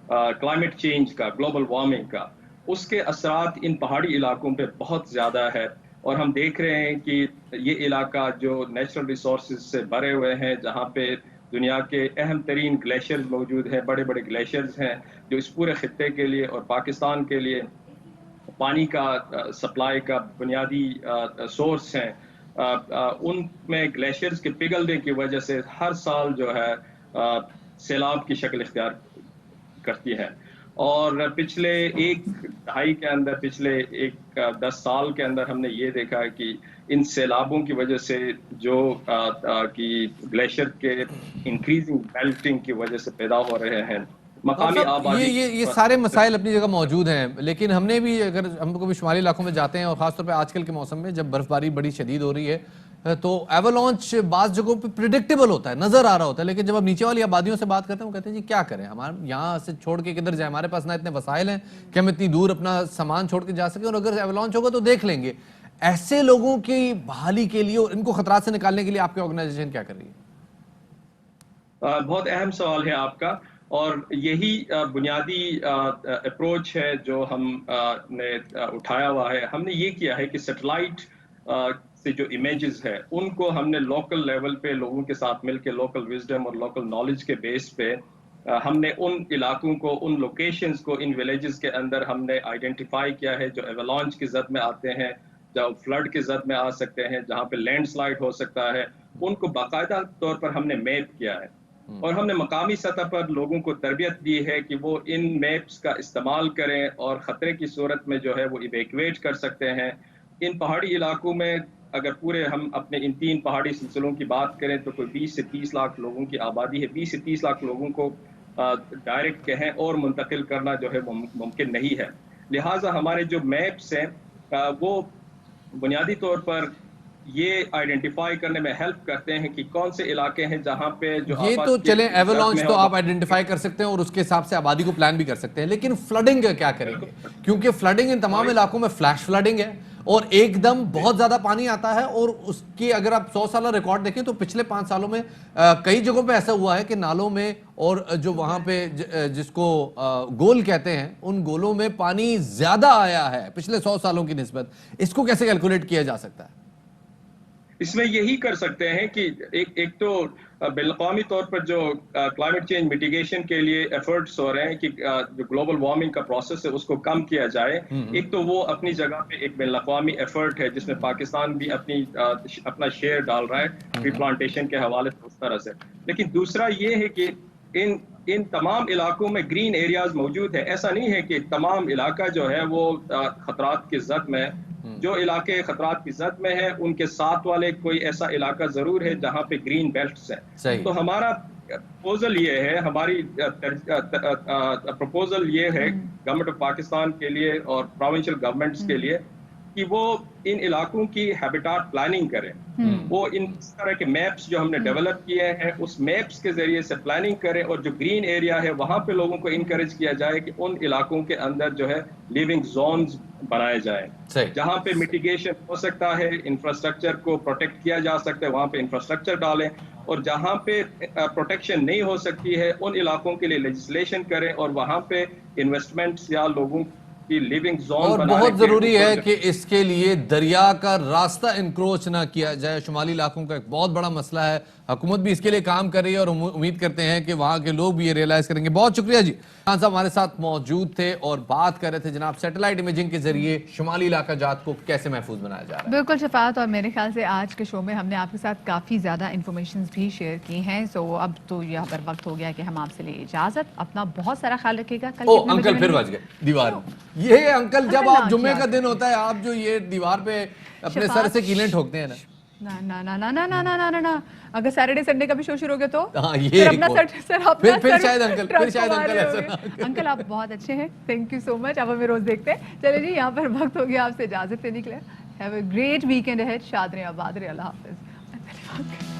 کلائمیٹ چینج کا، گلوبل وارمنگ کا، اس کے اثرات ان پہاڑی علاقوں پہ بہت زیادہ ہے. اور ہم دیکھ رہے ہیں کہ یہ علاقہ جو نیچرل ریسورسز سے بھرے ہوئے ہیں، جہاں پہ دنیا کے اہم ترین گلیشیئرز موجود ہیں، بڑے بڑے گلیشیئرز ہیں جو اس پورے خطے کے لیے اور پاکستان کے لیے پانی کا سپلائی کا بنیادی سورس ہیں. ان میں گلیشیئرز کے پگھلنے کی وجہ سے ہر سال جو ہے سیلاب کی شکل اختیار کرتی ہے. اور پچھلے ایک دہائی کے اندر، پچھلے 10 سال کے اندر ہم نے یہ دیکھا ہے کہ ان سیلابوں کی وجہ سے جو کہ گلیشیئر کے انکریزنگ میلٹنگ کی وجہ سے پیدا ہو رہے ہیں مقامی آبادی. یہ سارے مسائل اپنی جگہ موجود ہیں، لیکن ہم نے بھی اگر ہم کو بھی شمالی علاقوں میں جاتے ہیں اور خاص طور پہ آج کل کے موسم میں جب برف باری بڑی شدید ہو رہی ہے تو ایولانچ بعض جگہوں پہ پریڈکٹیبل ہوتا ہے، نظر آ رہا ہوتا ہے، لیکن جب ہم نیچے والی آبادیوں سے بات کرتے ہیں وہ کہتے ہیں جی کیا کریں، ہمارے یہاں سے چھوڑ کے کدھر جائیں، ہمارے پاس نہ اتنے وسائل ہیں کہ ہم اتنی دور اپنا سامان چھوڑ کے جا سکیں، اور اگر ایولانچ ہوگا تو دیکھ لیں گے. ایسے لوگوں کی بحالی کے لیے اور ان کو خطرات سے نکالنے کے لیے آپ کی آرگنائزیشن کیا کر رہی ہے؟ بہت اہم سوال ہے آپ کا، اور یہی بنیادی اپروچ ہے جو ہم نے اٹھایا ہوا ہے. ہم نے یہ کیا ہے کہ سیٹلائٹ سے جو امیجز ہے ان کو ہم نے لوکل لیول پہ لوگوں کے ساتھ مل کے لوکل وزڈم اور لوکل نالج کے بیس پہ ہم نے ان علاقوں کو، ان لوکیشنز کو، ان ولیجز کے اندر ہم نے آئیڈینٹیفائی کیا ہے جو ایولانچ کی زد میں آتے ہیں، جو فلڈ کی زد میں آ سکتے ہیں، جہاں پہ لینڈ سلائڈ ہو سکتا ہے. ان کو باقاعدہ طور پر ہم نے میپ کیا ہے، اور ہم نے مقامی سطح پر لوگوں کو تربیت دی ہے کہ وہ ان میپس کا استعمال کریں اور خطرے کی صورت میں جو ہے وہ ایویکویٹ کر سکتے ہیں. ان پہاڑی علاقوں میں اگر پورے ہم اپنے ان 3 پہاڑی سلسلوں کی بات کریں تو کوئی 20 سے 30 لاکھ لوگوں کی آبادی ہے. 20 سے 30 لاکھ لوگوں کو ڈائریکٹ کہیں اور منتقل کرنا جو ہے وہ ممکن نہیں ہے. لہٰذا ہمارے جو میپس ہیں وہ بنیادی طور پر یہ آئیڈینٹیفائی کرنے میں ہیلپ کرتے ہیں کہ کون سے علاقے ہیں جہاں پہ جو یہ تو چلیں ایولانچ تو آپ آئیڈینٹیفائی کر سکتے ہیں اور اس کے حساب سے آبادی کو پلان بھی کر سکتے ہیں، لیکن فلڈنگ کیا کریں گے؟ کیونکہ فلڈنگ ان تمام علاقوں میں فلیش فلڈنگ ہے اور ایک دم بہت زیادہ پانی آتا ہے، اور اس کی اگر آپ 100 سالہ ریکارڈ دیکھیں تو پچھلے 5 سالوں میں کئی جگہوں پہ ایسا ہوا ہے کہ نالوں میں اور جو وہاں پہ جس کو گول کہتے ہیں ان گولوں میں پانی زیادہ آیا ہے پچھلے 100 سالوں کی نسبت. اس کو کیسے کیلکولیٹ کیا جا سکتا ہے؟ اس میں یہی کر سکتے ہیں کہ ایک تو بین الاقوامی طور پر جو کلائمیٹ چینج میٹیگیشن کے لیے ایفرٹس ہو رہے ہیں کہ جو گلوبل وارمنگ کا پروسیس ہے اس کو کم کیا جائے. ایک تو وہ اپنی جگہ پہ ایک بین الاقوامی ایفرٹ ہے جس میں پاکستان بھی اپنا شیئر ڈال رہا ہے ٹری پلانٹیشن کے حوالے سے اس طرح سے. لیکن دوسرا یہ ہے کہ ان تمام علاقوں میں گرین ایریاز موجود ہے. ایسا نہیں ہے کہ تمام علاقہ جو ہے وہ خطرات کی زد میں. جو علاقے خطرات کی زد میں ہیں ان کے ساتھ والے کوئی ایسا علاقہ ضرور ہے جہاں پہ گرین بیلٹس ہیں. تو ہمارا پروپوزل یہ ہے، ہماری پروپوزل یہ ہے گورنمنٹ آف پاکستان کے لیے اور پروونشل گورنمنٹس کے لیے کہ وہ ان علاقوں کی ہیبیٹاٹ پلاننگ کریں. وہ اس طرح کے میپس جو ہم نے ڈیولپ کیے ہیں اس میپس کے ذریعے سے پلاننگ کریں، اور جو گرین ایریا ہے وہاں پہ لوگوں کو انکریج کیا جائے کہ ان علاقوں کے اندر جو ہے لیونگ زونز بنائے جائیں جہاں پہ میٹیگیشن ہو سکتا ہے، انفراسٹرکچر کو پروٹیکٹ کیا جا سکتا ہے وہاں پہ انفراسٹرکچر ڈالیں، اور جہاں پہ پروٹیکشن نہیں ہو سکتی ہے ان علاقوں کے لیے لیجسلیشن کریں اور وہاں پہ انویسٹمنٹس یا لوگوں کی لیونگ زون. اور بہت ضروری ہے کہ اس کے لیے دریا کا راستہ انکروچ نہ کیا جائے. شمالی علاقوں کا ایک بہت بڑا مسئلہ ہے، حکومت بھی اس کے لیے کام کر رہی ہے اور امید کرتے ہیں کہ وہاں کے لوگ بھی یہ ریئلائز کریں گے. بہت شکریہ جی. خان صاحب ہمارے ساتھ موجود تھے اور بات کر رہے تھے جناب سیٹلائٹ امیجنگ کے ذریعے شمالی علاقہ جات کو کیسے محفوظ بنایا جا رہا ہے. بالکل شفاعت، اور میرے خیال سے آج کے شو میں ہم نے آپ کے ساتھ کافی زیادہ انفارمیشنز بھی شیئر کی ہیں. سو اب تو یہاں پر وقت ہو گیا کہ ہم آپ سے لیں اجازت. اپنا بہت سارا خیال رکھیے گا. انکل پھر بچ گئے دیوار. یہ انکل جب آپ جمعے کا دن ہوتا ہے آپ جو یہ دیوار پہ اپنے سر سے کیلیں ٹھوکتے ہیں نا. اگر سیٹرڈے سنڈے کا بھی شو شروع ہو گیا تو پھر شاید انکل انکل آپ بہت اچھے ہیں. تھینک یو سو مچ. آپ ہمیں روز دیکھتے ہیں. چلے جی یہاں پر وقت ہو گیا آپ سے اجازت لینے کے لیے. Have a great weekend ahead. شاد رہیں، آباد رہیں. اللہ حافظ.